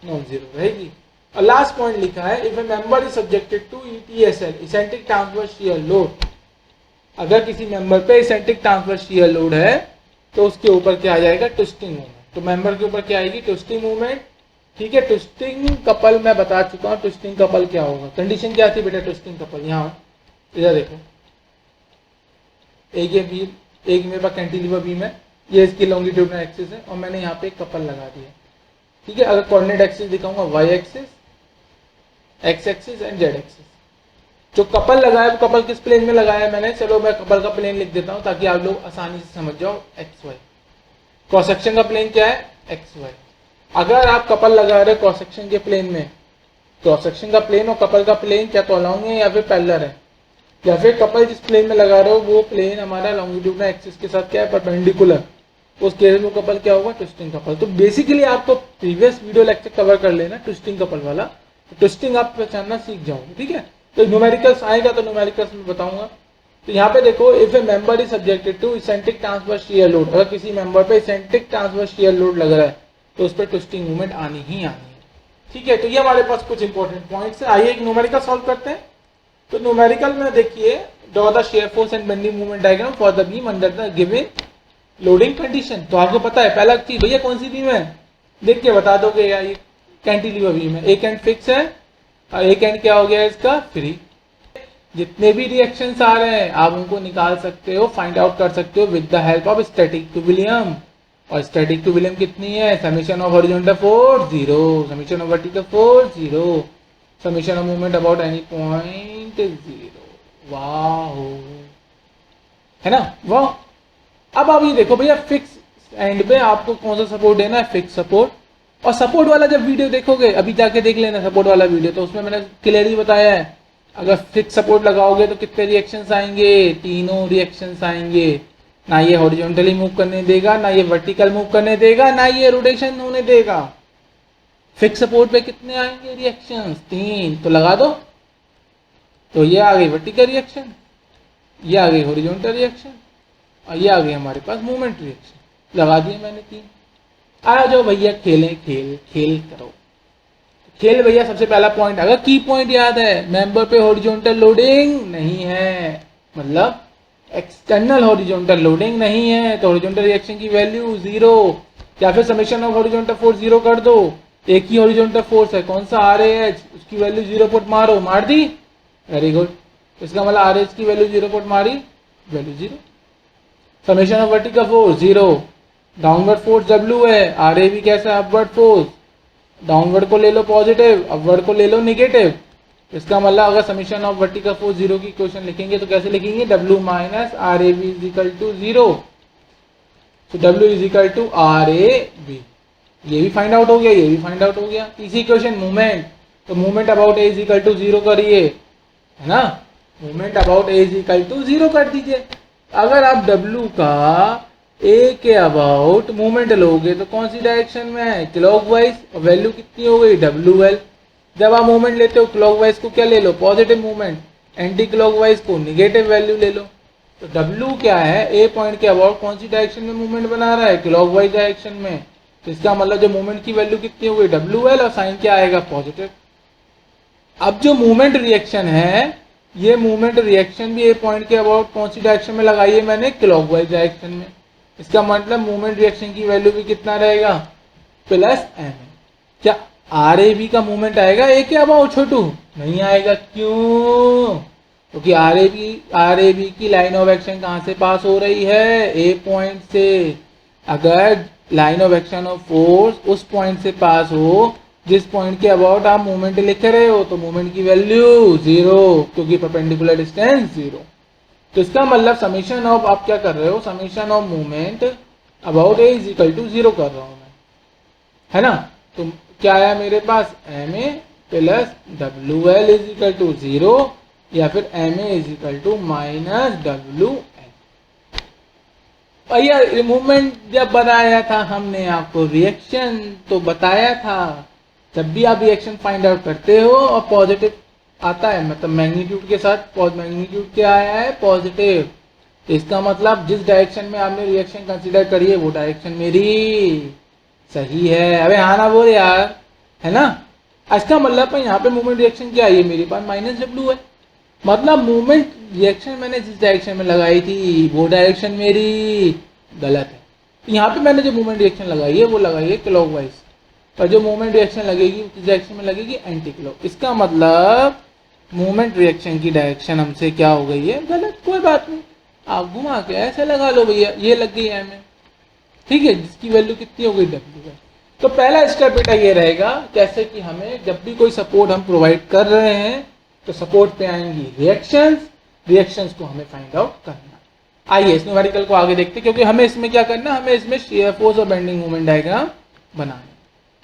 नॉन जीरो रहेगी। और लास्ट पॉइंट लिखा है if a member is subjected to ETSL, eccentric transverse shear load. अगर किसी मेंबर पे इसेंट्रिक ट्रांसवर्स शियर लोड है तो उसके ऊपर क्या आ जाएगा, ट्विस्टिंग मूवमेंट। तो मेंबर के ऊपर क्या आएगी, ट्विस्टिंग मूवमेंट, ठीक है। ट्विस्टिंग कपल मैं बता चुका हूँ, ट्विस्टिंग कपल क्या होगा। कंडीशन क्या थी बेटा ट्विस्टिंग कपल, यहाँ इधर देखो, एक ये बीम, एक मेरे पास कैंटिलीवर बीम है, ये इसकी लॉन्गिट्यूडनल एक्सिस है और मैंने यहाँ पे एक कपल लगा दिया। ठीक है, अगर कोऑर्डिनेट एक्सिस दिखाऊंगा Y axis, X axis and Z axis. जो कपल लगाया वो कपल किस प्लेन में लगाया है मैंने, चलो मैं कपल का प्लेन लिख देता हूँ ताकि आप लोग आसानी से समझ जाओ। एक्स वाई, क्रॉस सेक्शन का प्लेन क्या है, एक्स वाई। अगर आप कपल लगा रहे हो क्रॉस सेक्शन के प्लेन में, क्रॉस सेक्शन का प्लेन और कपल का प्लेन क्या तोलांग है या फिर पैरेलल है, या फिर कपल जिस प्लेन में लगा रहे हो वो प्लेन हमारा लॉन्गिट्यूडनल एक्सिस के साथ क्या है, परपेंडिकुलर, उस केस में कपल क्या होगा, ट्विस्टिंग कपल। तो बेसिकली आपको प्रीवियस वीडियो लेक्चर कवर कर लेना ट्विस्टिंग कपल वाला, तो ट्विस्टिंग आप पहचानना सीख जाओगे। ठीक है, तो न्यूमेरिकल्स आएगा तो न्यूमेरिकल्स में बताऊंगा। तो यहाँ पे देखो, if a member is subjected to eccentric transverse shear load, अगर किसी मेंबर पे इसेंट्रिक ट्रांसवर्स शियर लोड लग रहा है तो उस पर ट्विस्टिंग मूवमेंट आनी ही आनी है। ठीक है, तो ये हमारे पास कुछ इंपॉर्टेंट पॉइंट्स है। आइए एक न्यूमेरिकल सॉल्व करते हैं। तो न्यूमेरिकल में देखिए, draw the shear force and bending movement diagram for the beam under the given loading condition. तो आपको पता है पहला चीज, भैया कौन सी बीम है, देख के बता दोगे यार, ये कैंटिलीवर बीम है, एक एंड फिक्स है और एक एंड क्या हो गया इसका, फ्री। जितने भी रिएक्शंस आ रहे हैं आप उनको निकाल सकते हो, फाइंड आउट कर सकते हो with the help of static equilibrium. और स्टैटिक इक्विलिब्रियम कितनी है, summation of horizontal force 0, summation of vertical force 0, summation of movement about any point 0। वाह, है ना, वाह। अब आप ये देखो भैया, फिक्स एंड पे आपको कौन सा सपोर्ट देना है, फिक्स सपोर्ट। और सपोर्ट वाला जब वीडियो देखोगे, अभी जाके देख लेना सपोर्ट वाला वीडियो, तो उसमें मैंने क्लियरली बताया है अगर फिक्स सपोर्ट लगाओगे तो कितने रिएक्शंस आएंगे, तीनों रिएक्शंस आएंगे। ना ये हॉरिजॉन्टली मूव करने देगा, ना ये वर्टिकल मूव करने देगा, ना ये रोटेशन होने देगा। फिक्स सपोर्ट पे कितने आएंगे रिएक्शंस, 3। तो लगा दो, तो ये आ गई वर्टिकल रिएक्शन, ये आ गई हॉरिजॉन्टल रिएक्शन और ये आ गई हमारे पास मूवमेंट रिएक्शन। लगा दिए मैंने 3। आ जाओ भैया खेलें, खेल करो, खेल भैया। सबसे पहला पॉइंट, अगर की पॉइंट याद है, मेंबर पे हॉरिजॉन्टल लोडिंग नहीं है, मतलब एक्सटर्नल हॉरिजॉन्टल लोडिंग नहीं है, तो हॉरिजॉन्टल रिएक्शन की वैल्यू 0, या फिर समेशन ऑफ हॉरिजॉन्टल फोर्स 0 कर दो। एक ही हॉरिजॉन्टल फोर्स है, कौन सा, आरएच, उसकी वैल्यू 0 पुट मारो, मार दी, वेरी गुड। इसका मतलब आरएच की वैल्यू 0 पुट मारी, value 0। Summation of vertical force 0, downward force W है, आरए भी कैसा है, अपवर्ड फोर्स, डाउनवर्ड को ले लो पॉजिटिव, अपवर्ड को ले लो नेगेटिव। इसका मतलब अगर समेशन ऑफ वर्टिकल फोर्स 0 की इक्वेशन लिखेंगे तो कैसे लिखेंगे, W minus R A B is equal to 0, तो W is equal to R A B. ये भी फाइंड आउट हो गया, ये भी फाइंड आउट हो गया। तीसरी इक्वेशन मूवमेंट, तो movement about A is equal to 0 करिए, है ना, movement about A is equal to 0 कर दीजिए। अगर आप W का ए के अबाउट मूवमेंट लोगे तो कौन सी डायरेक्शन में है, क्लॉकवाइज, और वैल्यू कितनी हो गई, WL। जब आप मूवमेंट लेते हो क्लॉकवाइज को क्या ले लो, पॉजिटिव मूवमेंट, एंटी क्लॉकवाइज को नेगेटिव वैल्यू ले लो। तो W क्या है, ए पॉइंट के अबाउट कौन सी डायरेक्शन में मूवमेंट बना रहा है, क्लॉकवाइज डायरेक्शन में। तो इसका मतलब जो मूवमेंट की वैल्यू कितनी हो गई, WL, और साइन क्या आएगा, पॉजिटिव। अब जो मूवमेंट रिएक्शन है, ये मूवमेंट रिएक्शन भी ए पॉइंट के अबाउट कौन सी डायरेक्शन में लगाई है मैंने, क्लॉकवाइज डायरेक्शन में। इसका मतलब मूवमेंट रिएक्शन की वैल्यू भी कितना रहेगा, प्लस एम। क्या आर ए बी का मूवमेंट आएगा ए के अबाउट, छोटू नहीं आएगा, क्यों, क्योंकि आर ए बी की लाइन ऑफ एक्शन कहाँ से पास हो रही है, ए पॉइंट से। अगर line of action of force उस पॉइंट से पास हो जिस पॉइंट के अबाउट आप मूवमेंट लिख रहे हो, तो मूवमेंट की वैल्यू 0, क्योंकि परपेंडिकुलर डिस्टेंस 0। तो इसका मतलब समेशन ऑफ, आप क्या कर रहे हो, summation of movement about A is equal to 0 कर रहा हूं मैं, है ना। तो क्या आया मेरे पास, M A plus WL is equal to 0, या फिर M A is equal to minus WL। भैया मूवमेंट जब बताया था हमने आपको रिएक्शन तो बताया था, जब भी आप रिएक्शन फाइंड आउट करते हो और पॉजिटिव आता है, मतलब मैग्नीट्यूड के साथ, मैग्नीट्यूड क्या आया है, पॉजिटिव, तो इसका मतलब जिस डायरेक्शन में आपने रिएक्शन कंसीडर करी है वो डायरेक्शन मेरी सही है। अबे हाँ ना बोल यार, है ना। इसका मतलब यहाँ पे मूवमेंट रिएक्शन क्या है, मेरे पास माइनस W है, मतलब मूवमेंट रिएक्शन मैंने जिस डायरेक्शन में लगाई थी वो डायरेक्शन मेरी गलत है। यहाँ पे मैंने जो मूवमेंट रिएक्शन लगाई है वो लगाई है क्लॉकवाइज, और जो मोमेंट रिएक्शन लगेगी किस डायरेक्शन में लगेगी, एंटी क्लॉक। इसका मतलब मोमेंट रिएक्शन की डायरेक्शन हमसे क्या हो गई है, गलत। कोई बात नहीं, आप घुमा के ऐसे लगा लो भैया, ये लग गई एम में, ठीक है, जिसकी वैल्यू कितनी हो गई, डब्ल्यू है। तो पहला स्टेप बेटा ये रहेगा, कैसे कि हमें जब भी कोई सपोर्ट हम प्रोवाइड कर रहे हैं तो सपोर्ट पे आएंगी रिएक्शंस को हमें फाइंड आउट करना। आइए इस न्यूमेरिकल को आगे देखते हैं, क्योंकि हमें इसमें क्या करना, हमें इसमें शियर फोर्स और बेंडिंग मोमेंट डायग्राम बनाना,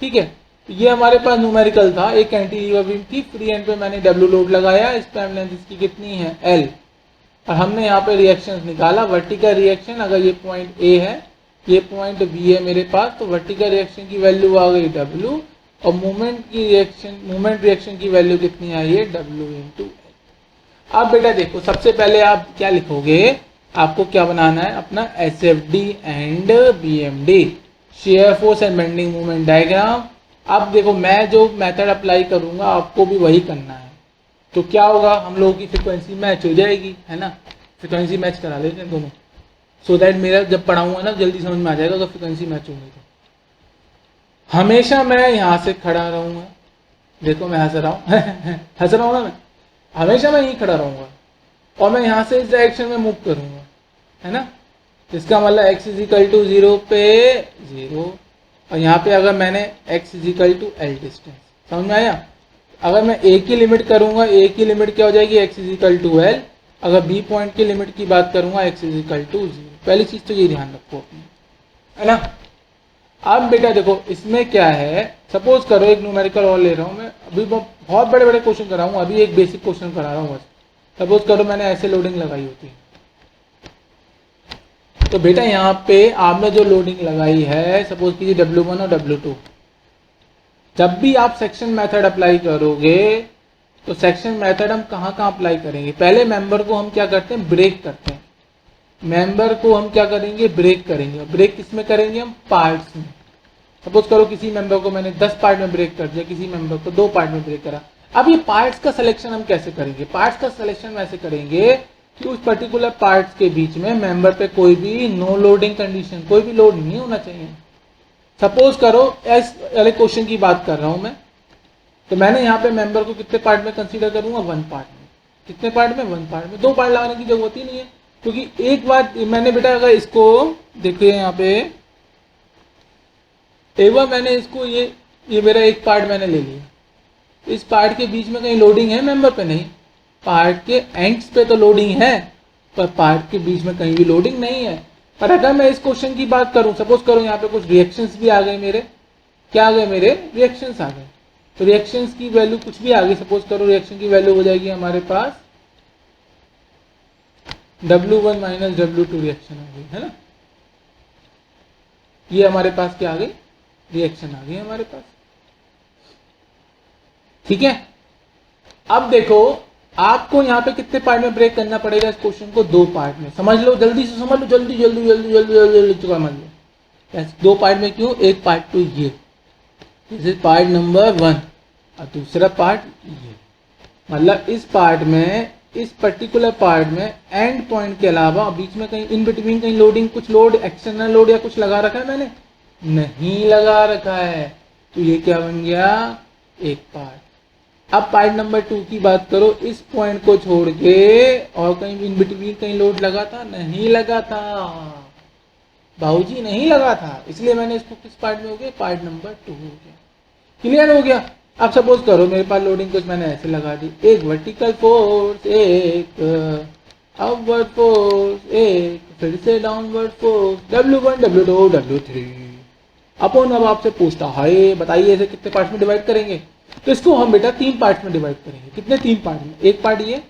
ठीक है। तो ये हमारे पास न्यूमेरिकल था, एक कैंटिलीवर बीम थी, फ्री एंड पे मैंने डब्ल्यू लोड लगाया, स्पैन लेंथ इसकी कितनी है, एल, और हमने यहाँ पे रिएक्शंस निकाला। वर्टिकल रिएक्शन, अगर ये पॉइंट ए है, ये पॉइंट बी है मेरे पास, तो वर्टिकल रिएक्शन की वैल्यू आ गई डब्ल्यू, और मोमेंट रिएक्शन की वैल्यू कितनी आई है, डब्ल्यू इंटू एल। अब बेटा देखो, सबसे पहले आप क्या लिखोगे, आपको क्या बनाना है अपना SFD and BMD, shear force and bending moment diagram. अब देखो मैं जो मेथड अप्लाई करूंगा आपको भी वही करना है, तो क्या होगा, हम लोगों की फ्रीक्वेंसी मैच हो जाएगी, है ना। फ्रीक्वेंसी मैच करा लेते हैं दोनों, सो दैट मेरा जब पढ़ाऊंगा ना जल्दी समझ में आ जाएगा, तो फ्रीक्वेंसी मैच होंगी। तो हमेशा मैं यहाँ से खड़ा रहूंगा, देखो मैं हंस रहा हूँ हंस रहा हूँ ना मैं, हमेशा मैं यहीं खड़ा रहूंगा, और मैं यहाँ से इस डायरेक्शन में मूव करूंगा, है ना। इसका मतलब x इज इक्वल टू 0 पे 0, और यहाँ पे अगर मैंने x is equal to L distance, समझ में आया। अगर मैं a की लिमिट करूंगा, a की लिमिट क्या हो जाएगी, x is equal to L. अगर b पॉइंट की लिमिट की बात करूंगा, x इज इक्वल टू 0। पहली चीज तो ये ध्यान रखो अपनी, है ना। अब बेटा देखो इसमें क्या है, सपोज करो एक न्यूमेरिकल और ले रहा हूँ मैं, अभी बहुत बड़े बड़े क्वेश्चन कर रहा हूँ, अभी एक बेसिक क्वेश्चन करा रहा हूँ बस। सपोज करो मैंने ऐसे लोडिंग लगाई होती है, तो बेटा यहाँ पे आपने जो लोडिंग लगाई है, सपोज कीजिए W1 और W2, जब भी आप सेक्शन मेथड अप्लाई करोगे तो सेक्शन मेथड हम कहाँ कहाँ अप्लाई करेंगे, पहले मेंबर को हम क्या करते हैं, ब्रेक करते हैं। मेंबर को हम क्या करेंगे, ब्रेक करेंगे। ब्रेक किसमें करेंगे हम, पार्ट्स में। सपोज करो किसी मेंबर को मैंने 10 पार्ट में ब्रेक कर दिया, किसी मेंबर को 2 पार्ट में ब्रेक करा। अब ये पार्ट्स का सिलेक्शन हम कैसे करेंगे, पार्ट्स का सिलेक्शन वैसे करेंगे कि उस पर्टिकुलर पार्ट्स के बीच में मेंबर पे कोई भी नो लोडिंग कंडीशन, कोई भी लोड नहीं होना चाहिए। सपोज करो इस वाले क्वेश्चन की बात कर रहा हूं मैं, तो मैंने यहाँ पे मेंबर को कितने पार्ट में कंसीडर करूंगा, 1 पार्ट में। कितने पार्ट में, 1 पार्ट में। 2 पार्ट लगाने की जरूरत ही नहीं है, क्योंकि एक बात मैंने बेटा, अगर इसको देखिए यहाँ पे एक बार मैंने इसको ये मेरा एक पार्ट मैंने ले लिया, इस पार्ट के बीच में कहीं लोडिंग है, मेंबर पे नहीं, पार्ट के एंड्स पे तो लोडिंग है, पर पार्ट के बीच में कहीं भी लोडिंग नहीं है। पर अगर मैं इस क्वेश्चन की बात करूं, सपोज करो यहाँ पे कुछ रिएक्शंस भी आ गए मेरे, क्या आ गए मेरे, रिएक्शंस आ गए। तो रिएक्शंस की वैल्यू कुछ भी आ गई, सपोज करो रिएक्शन की वैल्यू हो जाएगी हमारे पास W1 माइनस W2 रिएक्शन आ गई, है ना। ये हमारे पास क्या आ गई, रिएक्शन आ गई हमारे पास, ठीक है। अब देखो आपको यहाँ पे कितने पार्ट में ब्रेक करना पड़ेगा इस क्वेश्चन को, 2 पार्ट में। समझ लो, जल्दी से समझ लो, जल्दी जल्दी जल्दी जल्दी जल्दी समझ लो। 2 पार्ट में क्यों, एक पार्ट तो ये, दिस इज पार्ट नंबर 1, और दूसरा पार्ट ये। मतलब इस पार्ट में, इस पर्टिकुलर पार्ट में एंड पॉइंट के अलावा बीच में कहीं इन बिटवीन कहीं लोडिंग, कुछ लोड, एक्सटर्नल लोड या कुछ लगा रखा है मैंने, नहीं लगा रखा है। तो ये क्या बन गया, एक पार्ट। अब पार्ट नंबर 2 की बात करो, इस पॉइंट को छोड़ के और कहीं इन बिटवीन कहीं लोड लगा था, नहीं लगा था बाबूजी, नहीं लगा था, इसलिए मैंने इसको किस पार्ट में हो गया, पार्ट नंबर 2 हो गया। क्लियर हो गया। अब सपोज करो मेरे पास लोडिंग कुछ मैंने ऐसे लगा दी, एक वर्टिकल फोर्स, एक अपवर्ड फोर्स, एक फिर से downward force, W1 W2 W3 अपन। अब आपसे पूछता है बताइए इसे कितने पार्ट में डिवाइड करेंगे, तो इसको हम बेटा 3 पार्ट में डिवाइड करेंगे। कितने, 3 पार्ट में। एक पार्ट ये,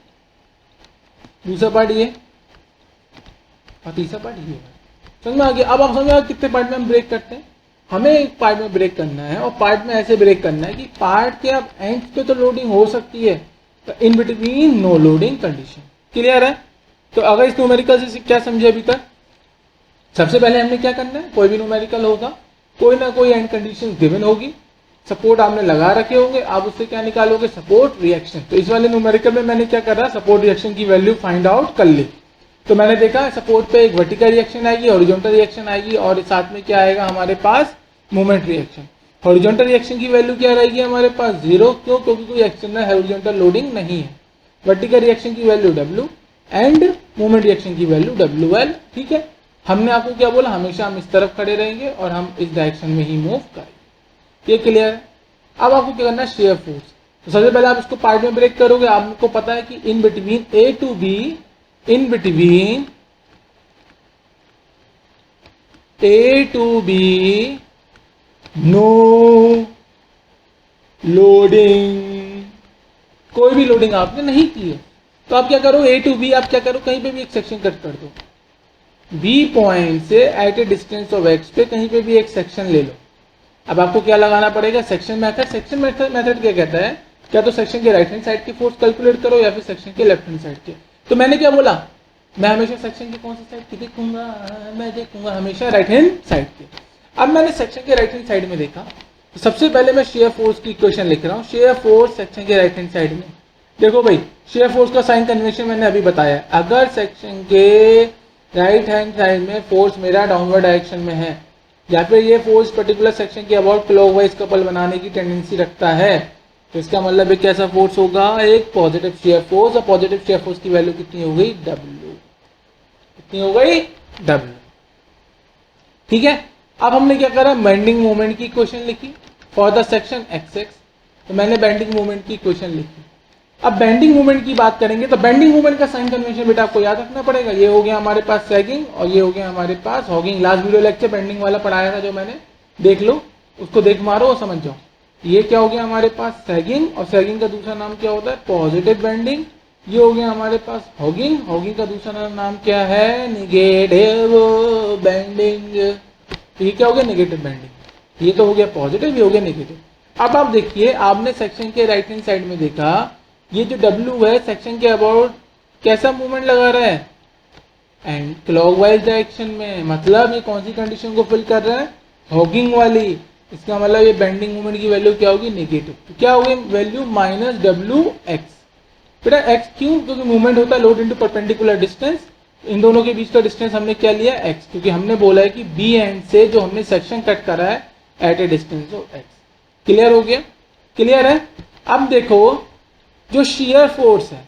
दूसरा पार्ट ये, और तीसरा पार्ट ये। समझ में आ गया। अब आप समझ में कितने पार्ट में हम ब्रेक करते हैं, हमें एक पार्ट में ब्रेक करना है, और पार्ट में ऐसे ब्रेक करना है कि पार्ट के अब एंड पे तो लोडिंग हो सकती है, तो in between no loading condition. Clear है। तो अगर इस न्यूमेरिकल से क्या समझे अभी तक, सबसे पहले हमने क्या करना है, कोई भी न्यूमेरिकल होगा, कोई ना कोई एंड कंडीशन गिवन होगी, सपोर्ट आपने लगा रखे होंगे, आप उससे क्या निकालोगे, सपोर्ट रिएक्शन। तो इस वाले न्यूमेरिकल में मैंने क्या कर रहा, सपोर्ट रिएक्शन की वैल्यू फाइंड आउट कर ली। तो मैंने देखा सपोर्ट पे एक वर्टिकल रिएक्शन आएगी, हॉरिजॉन्टल रिएक्शन आएगी, और साथ में क्या आएगा हमारे पास, मोमेंट रिएक्शन। हॉरिजॉन्टल रिएक्शन की वैल्यू क्या रहेगी हमारे पास 0, क्यों? क्योंकि कोई एक्सटर्नल हॉरिजॉन्टल लोडिंग नहीं है। वर्टिकल रिएक्शन की value W and movement reaction की वैल्यू WL। ठीक है, हमने आपको क्या बोला, हमेशा हम इस तरफ खड़े रहेंगे और हम इस डायरेक्शन में ही मूव करेंगे। ये क्लियर है? अब आपको क्या करना है, शेयर फोर्स। तो सबसे पहले आप इसको पार्ट में ब्रेक करोगे। आपको पता है कि in between A to B, in between A to B no loading, कोई भी लोडिंग आपने नहीं की है। तो आप क्या करो, A to B आप क्या करो, कहीं पे भी एक सेक्शन कट कर दो। B पॉइंट से at a distance of x पे कहीं पे भी एक सेक्शन ले लो। अब आपको क्या लगाना पड़ेगा, सेक्शन मेथड। सेक्शन मेथड क्या कहता है, क्या तो सेक्शन के राइट हैंड साइड की फोर्स कैलकुलेट करो या फिर सेक्शन के लेफ्ट हैंड साइड के। तो मैंने क्या बोला, मैं हमेशा सेक्शन की कौन सी साइड की देखूंगा, मैं देखूंगा हमेशा राइट हैंड साइड की। अब मैंने सेक्शन के राइट हैंड साइड में देखा, तो सबसे पहले मैं शेयर फोर्स की इक्वेशन लिख रहा हूँ। शेयर फोर्स सेक्शन के राइट हैंड साइड में, देखो भाई शेयर फोर्स का साइन कन्वेंशन मैंने अभी बताया। अगर सेक्शन के राइट हैंड साइड में फोर्स मेरा डाउनवर्ड डायरेक्शन में है, या फिर ये फोर्स पर्टिकुलर सेक्शन के अबाउट क्लॉकवाइज कपल बनाने की टेंडेंसी रखता है, तो इसका मतलब एक कैसा फोर्स होगा, एक पॉजिटिव शेयर फोर्स। और पॉजिटिव शेयर फोर्स की वैल्यू कितनी हो गई, W। कितनी हो गई, W। ठीक है, अब हमने क्या करा, बेंडिंग मोमेंट की इक्वेशन लिखी फॉर द सेक्शन XX। तो मैंने बेंडिंग मोमेंट की इक्वेशन लिखी। अब बेंडिंग मोमेंट की बात करेंगे, तो बेंडिंग मोमेंट का साइन कन्वेंशन बेटा आपको याद रखना पड़ेगा। ये हो गया हमारे पास सैगिंग और ये हो गया हमारे पास hogging. Last video lecture bending वाला पढ़ाया था जो मैंने, देख लो उसको, देख मारो और समझ जाओ। ये क्या हो गया हमारे पास, सैगिंग, और सैगिंग का दूसरा नाम क्या होता है, पॉजिटिव बेंडिंग। ये हो गया हमारे पास हॉगिंग, हॉगिंग का दूसरा नाम क्या है, निगेटिव बेंडिंग। तो ये क्या हो गया, नेगेटिव बेंडिंग। ये तो हो गया पॉजिटिव, ये हो गया नेगेटिव। अब आप देखिए, आपने सेक्शन के राइट हैंड साइड में देखा, ये जो W है सेक्शन के अबाउट कैसा मूवमेंट लगा रहा है, एंड क्लॉकवाइज डायरेक्शन में। मतलब ये कौन सी कंडीशन को फिल कर रहा है, हॉगिंग वाली। इसका मतलब ये बेंडिंग मूवमेंट की वैल्यू क्या होगी, नेगेटिव। तो क्या होगी वैल्यू, -WX। बेटा x क्यों, क्योंकि मूवमेंट होता है लोड इनटू परपेंडिकुलर डिस्टेंस। इन दोनों के बीच का डिस्टेंस हमने क्या लिया, x, क्योंकि हमने बोला है कि B एंड से जो हमने सेक्शन कट करा है at a distance of x। Clear हो गया, क्लियर है? अब देखो जो शेयर फोर्स है,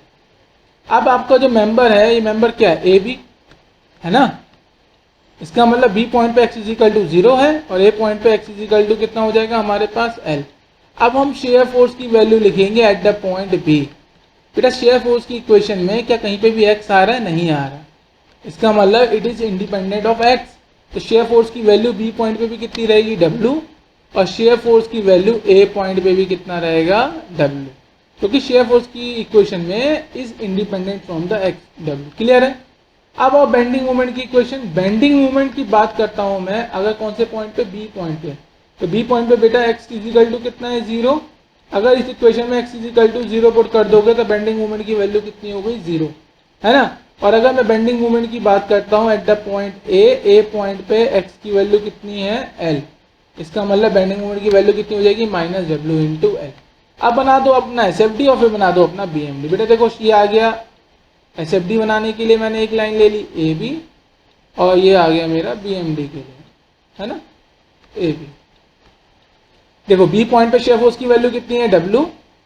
अब आपका जो मेंबर है, ये मेंबर क्या है, AB है ना। इसका मतलब B पॉइंट पे x = 0 है और A पॉइंट पे x = कितना हो जाएगा हमारे पास, L। अब हम शेयर फोर्स की वैल्यू लिखेंगे एट द पॉइंट B। बेटा शेयर फोर्स की इक्वेशन में क्या कहीं पे भी x आ रहा है, नहीं आ रहा। इसका मतलब it is independent of x। तो शेयर फोर्स की वैल्यू B पॉइंट पे भी कितनी रहेगी, W, और शेयर फोर्स की वैल्यू A पॉइंट पे भी कितना रहेगा, W, क्योंकि शेयर फोर्स की इक्वेशन में is independent from the x, W। Clear है? अब और बेंडिंग मोमेंट की इक्वेशन, बेंडिंग मोमेंट की बात करता हूं मैं, अगर कौन से पॉइंट पे, B पॉइंट पे। तो B पॉइंट पे बेटा x = कितना है, 0। अगर इस इक्वेशन में x = 0 पुट कर दोगे तो बेंडिंग मोमेंट की वैल्यू कितनी हो गई, 0, है ना। और अगर मैं बेंडिंग मोमेंट की बात करता हूं at the point A point पे x की वैल्यू कितनी है, L। इसका मतलब बेंडिंग मोमेंट की वैल्यू कितनी हो जाएगी, -W × L। अब बना दो अपना SFD और फिर बना दो अपना BMD। बेटा देखो ये आ गया, SFD बनाने के लिए मैंने एक लाइन ले ली AB, और ये आ गया मेरा BMD के लिए, है ना, AB। देखो B पॉइंट पे शेयर फोर्स की वैल्यू कितनी है, W,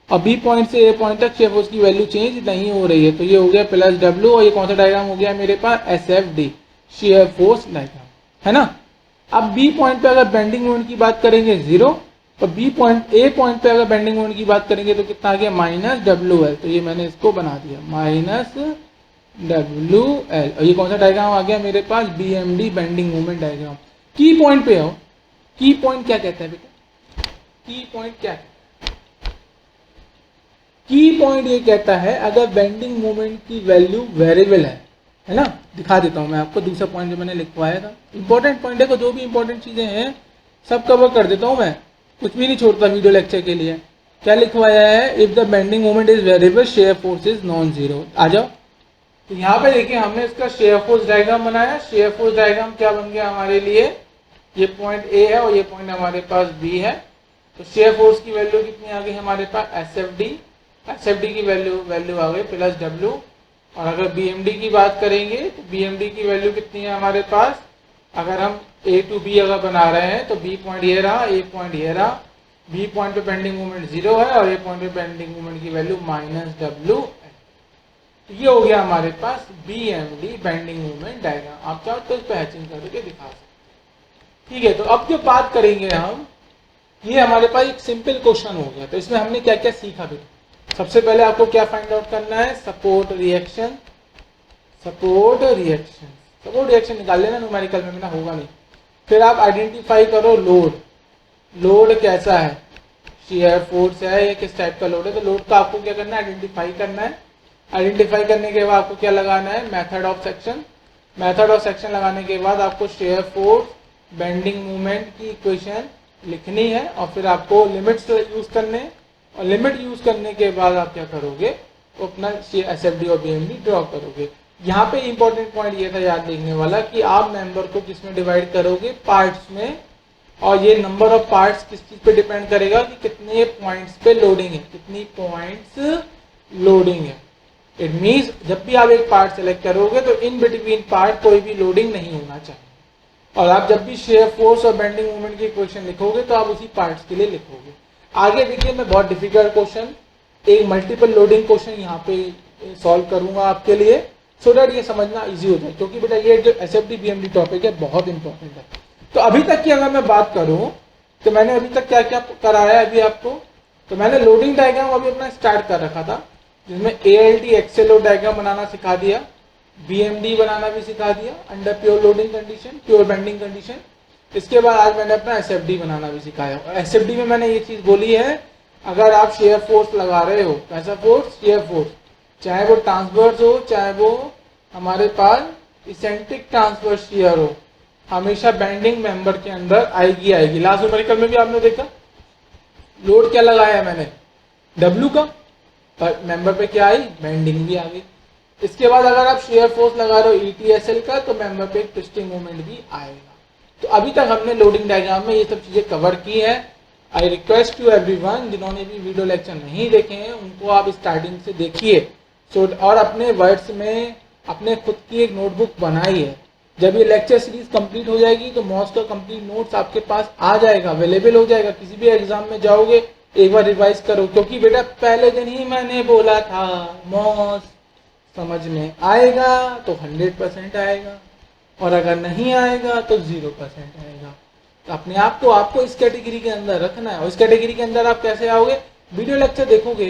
और B पॉइंट से A पॉइंट तक शेयर फोर्स की वैल्यू चेंज नहीं हो रही है। तो ये हो गया +W, और ये कौन सा डायग्राम हो गया मेरे पास, SFD, शेयर फोर्स डायग्राम, है ना। अब B पॉइंट पे अगर बेंडिंग मोमेंट की बात करेंगे 0, और A पॉइंट पे अगर बेंडिंग मोमेंट की बात करेंगे तो कितना आ गया, -WL। तो ये मैंने इसको बना दिया -WL, और ये कौन सा डायग्राम आ गया मेरे पास, BMD बेंडिंग मोमेंट डायग्राम। की पॉइंट पे हो, की पॉइंट क्या कहता है बेटा, की पॉइंट क्या है, की पॉइंट ये कहता है अगर बेंडिंग मोमेंट की वैल्यू वेरिएबल है ना। दिखा देता हूं मैं आपको दूसरा पॉइंट जो मैंने लिखवाया था, इंपॉर्टेंट पॉइंट। देखो जो भी इंपॉर्टेंट चीजें हैं सब कवर कर देता हूं मैं, कुछ भी नहीं छोड़ता वीडियो लेक्चर के लिए। क्या लिखवाया है, if the bending moment is variable shear force is non zero. आ जाओ, तो यहाँ पे देखिए हमने इसका शेयर फोर्स डायग्राम बनाया। शेयर फोर्स डायग्राम क्या बन गया हमारे लिए, ये पॉइंट A है और ये पॉइंट हमारे पास B है। तो शेयर फोर्स की वैल्यू कितनी आ गई हमारे पास, SFD की वैल्यू आ गई +W। और अगर BMD की बात करेंगे तो BMD की वैल्यू कितनी है हमारे पास, अगर हम ए टू बी अगर बना रहे हैं तो बी पॉइंट ये रहा, ए पॉइंट ये रहा, बी पॉइंट पे बेंडिंग मोमेंट 0 है और ए पॉइंट पे बेंडिंग मोमेंट की वैल्यू -w। तो ये हो गया हमारे पास BMD बेंडिंग मोमेंट डायग्राम। आप चाहो तो इस पर हैचिंग करके दिखा सकते। ठीक है, तो अब जो बात करेंगे हम, ये हमारे पास एक सिंपल क्वेश्चन हो गया। तो इसमें हमने क्या क्या सीखा बेटा? सबसे पहले आपको क्या फाइंड आउट करना है? Support reaction. सपोर्ट रिएक्शन निकाल लेना न्यूमेरिकल में, ना होगा नहीं। फिर आप आइडेंटिफाई करो लोड। लोड कैसा है? शियर फोर्स है या किस टाइप का लोड है? तो लोड का आपको क्या करना है? आइडेंटिफाई करना है। आइडेंटिफाई करने के बाद आपको क्या लगाना है? Method of section. Method of section लगाने के बाद आपको शियर फोर्स, बेंडिंग मोमेंट की इक्वेशन लिखनी है और फिर आपको लिमिट्स यूज करने हैं। और लिमिट यूज करने के बाद आप क्या करोगे? तो अपना SFD और BMD ड्रॉ करोगे। यहाँ पे इंपॉर्टेंट पॉइंट ये था याद देखने वाला कि आप मेंबर को किस में डिवाइड करोगे? पार्ट्स में। और ये नंबर ऑफ पार्ट्स किस चीज पे डिपेंड करेगा कि कितने पॉइंट्स पे लोडिंग है, कितनी पॉइंट्स लोडिंग है। इट मींस जब भी आप एक पार्ट सेलेक्ट करोगे तो इन बिटवीन पार्ट कोई भी लोडिंग नहीं होना चाहिए। और आप जब भी शियर फोर्स और बेंडिंग मोमेंट की इक्वेशन लिखोगे तो आप उसी पार्ट्स के लिए लिखोगे। आगे देखिए, मैं बहुत डिफिकल्ट क्वेश्चन, एक मल्टीपल लोडिंग क्वेश्चन यहाँ पे सॉल्व करूंगा आपके लिए, सो दैट ये समझना इजी हो जाए। क्योंकि बेटा ये जो SFD BMD टॉपिक है बहुत इंपॉर्टेंट है। तो अभी तक की अगर मैं बात करूं तो मैंने अभी तक क्या क्या कराया अभी आपको? तो मैंने लोडिंग डायग्राम अभी अपना स्टार्ट कर रखा था, जिसमें ALT एक्सेल लोड डायग्राम बनाना सिखा दिया, BMD बनाना भी सिखा दिया under pure loading condition, pure bending condition. इसके बाद आज मैंने अपना SFD बनाना भी सिखाया। और SFD में मैंने ये चीज बोली है, अगर आप शेयर फोर्स लगा रहे हो, कैसा फोर्स? शेयर फोर्स, चाहे वो ट्रांसवर्स हो चाहे वो हमारे पास इसेंट्रिक ट्रांसवर्स शेयर हो, हमेशा बेंडिंग मेंबर के अंदर आएगी। लास्ट न्यूमेरिकल में भी आपने देखा लोड क्या लगाया मैंने? W का, पर मेंबर पे क्या आई? बेंडिंग भी आ गई। इसके बाद अगर आप शेयर फोर्स लगा रहे हो ETSL का तो मेंबर पे एक ट्विस्टिंग मोमेंट भी आएगा। तो अभी तक हमने लोडिंग डायग्राम में ये सब चीजें कवर की है। आई रिक्वेस्ट यू एवरीवन, जिन्होंने भी वीडियो लेक्चर नहीं देखे हैं उनको आप स्टार्टिंग से देखिए। और अपने वर्ड्स में अपने खुद की एक नोटबुक बनाई है। जब ये लेक्चर सीरीज कंप्लीट हो जाएगी तो मॉस का कंप्लीट नोट्स आपके पास आ जाएगा, अवेलेबल हो जाएगा। किसी भी एग्जाम में जाओगे एक बार रिवाइज करो, क्योंकि बेटा पहले दिन ही मैंने बोला था मॉस समझ में आएगा तो 100% आएगा और अगर नहीं आएगा तो 0% आएगा। तो अपने आप को आपको इस कैटेगरी के अंदर रखना है। और इस कैटेगरी के अंदर आप कैसे आओगे? वीडियो लेक्चर देखोगे,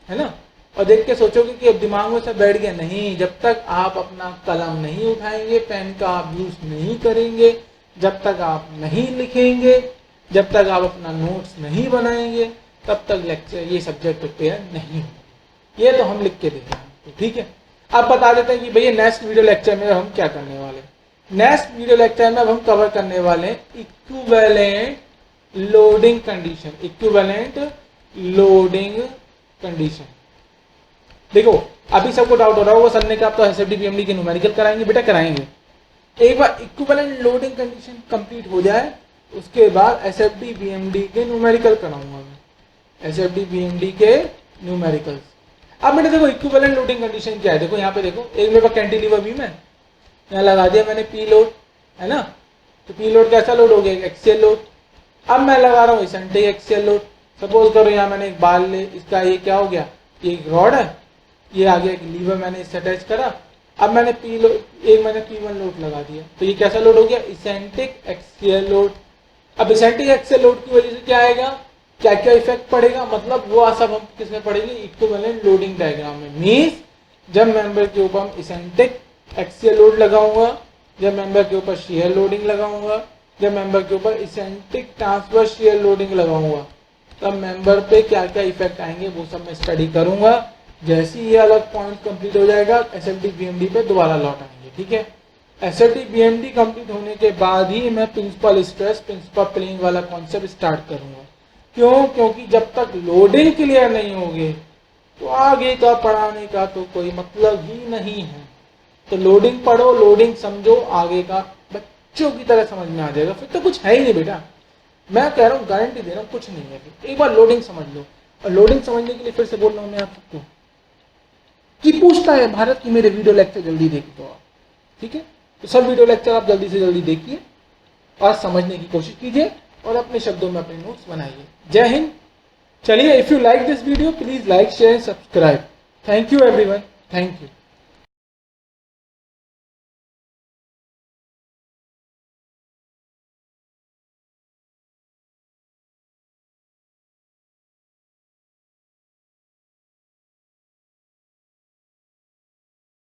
है ना, और देख के सोचोगे कि अब दिमाग में सब बैठ गया। नहीं, जब तक आप अपना कलम नहीं उठाएंगे, पेन का आप यूज नहीं करेंगे, जब तक आप नहीं लिखेंगे, जब तक आप अपना नोट्स नहीं बनाएंगे, तब तक लेक्चर ये सब्जेक्ट प्रिपेयर नहीं होगा। ये तो हम लिख के दे रहे हैं, तो ठीक है। अब बता देते हैं कि भैया नेक्स्ट वीडियो लेक्चर में हम क्या करने वाले हैं। नेक्स्ट वीडियो लेक्चर में अब हम कवर करने वाले हैं equivalent loading condition. Equivalent loading condition. देखो अभी सबको डाउट हो रहा होगा, सर ने कहा तो SFD BMD के न्यूमेरिकल कराएंगे। बेटा कराएंगे, एक बार इक्विवेलेंट लोडिंग कंडीशन कंप्लीट हो जाए उसके बाद SFD BMD के न्यूमेरिकल कराऊंगा मैं। SFD BMD के न्यूमेरिकल्स। अब मैंने देखो इक्विवेलेंट लोडिंग कंडीशन क्या है, देखो यहाँ पे देखो, एक मेरे पास कैंटिलीवर बीम है, यहाँ लगा दिया मैंने P लोड, है ना। तो P लोड कैसा लोड हो गया? Axial load. अब मैं लगा रहा हूँ इसेंट्रिक एक्सियल लोड। सपोज करो यहाँ मैंने एक बाल ले, इसका ये क्या हो गया? ये एक रॉड है, ये आ गया एक लीवर, मैंने इससे अटैच करा। अब मैंने मैंने P1 लोड लगा दिया, तो ये कैसा लोड हो गया? Eccentric axial load. अब इसेंट्रिक एक्सियल लोड की वजह से क्या आएगा? क्या क्या इफेक्ट पड़ेगा? मतलब वो सब हम किसमें पढ़ेंगे? इक्विवेलेंट लोडिंग डायग्राम में। मींस जब मेंबर के ऊपर हम इसेंट्रिक एक्सियल लोड लगाऊंगा, जब मेंबर के ऊपर शियर लोडिंग लगाऊंगा, जब मेंबर के ऊपर इसेंट्रिक ट्रांसवर्स शियर लोडिंग लगाऊंगा, तब मेंबर पे क्या क्या इफेक्ट आएंगे वो सब मैं स्टडी करूंगा। जैसे ये अलग पॉइंट कंप्लीट हो जाएगा SFD BMD पे दोबारा लौट आएंगे, ठीक है। SFD BMD कंप्लीट होने के बाद ही मैं प्रिंसिपल स्ट्रेस, प्रिंसिपल प्लेन वाला कॉन्सेप्ट स्टार्ट करूंगा। क्यों? क्योंकि जब तक लोडिंग क्लियर नहीं होगी तो आगे का पढ़ाने का तो कोई मतलब ही नहीं है। तो लोडिंग पढ़ो, लोडिंग समझो, आगे का बच्चों की तरह समझ में आ जाएगा। फिर तो कुछ है ही नहीं बेटा, मैं कह रहा हूँ, गारंटी दे रहा हूँ, कुछ नहीं है। फिर एक बार लोडिंग समझ लो। और लोडिंग समझने के लिए फिर से बोल रहा हूँ मैं आप सबको कि पूछता है भारत की मेरे वीडियो लेक्चर जल्दी देख दो आप, ठीक है। तो सब वीडियो लेक्चर आप जल्दी से जल्दी देखिए और समझने की कोशिश कीजिए और अपने शब्दों में अपने नोट्स बनाइए। जय हिंद। चलिए, if you like this video please like share subscribe. Thank you everyone, thank you.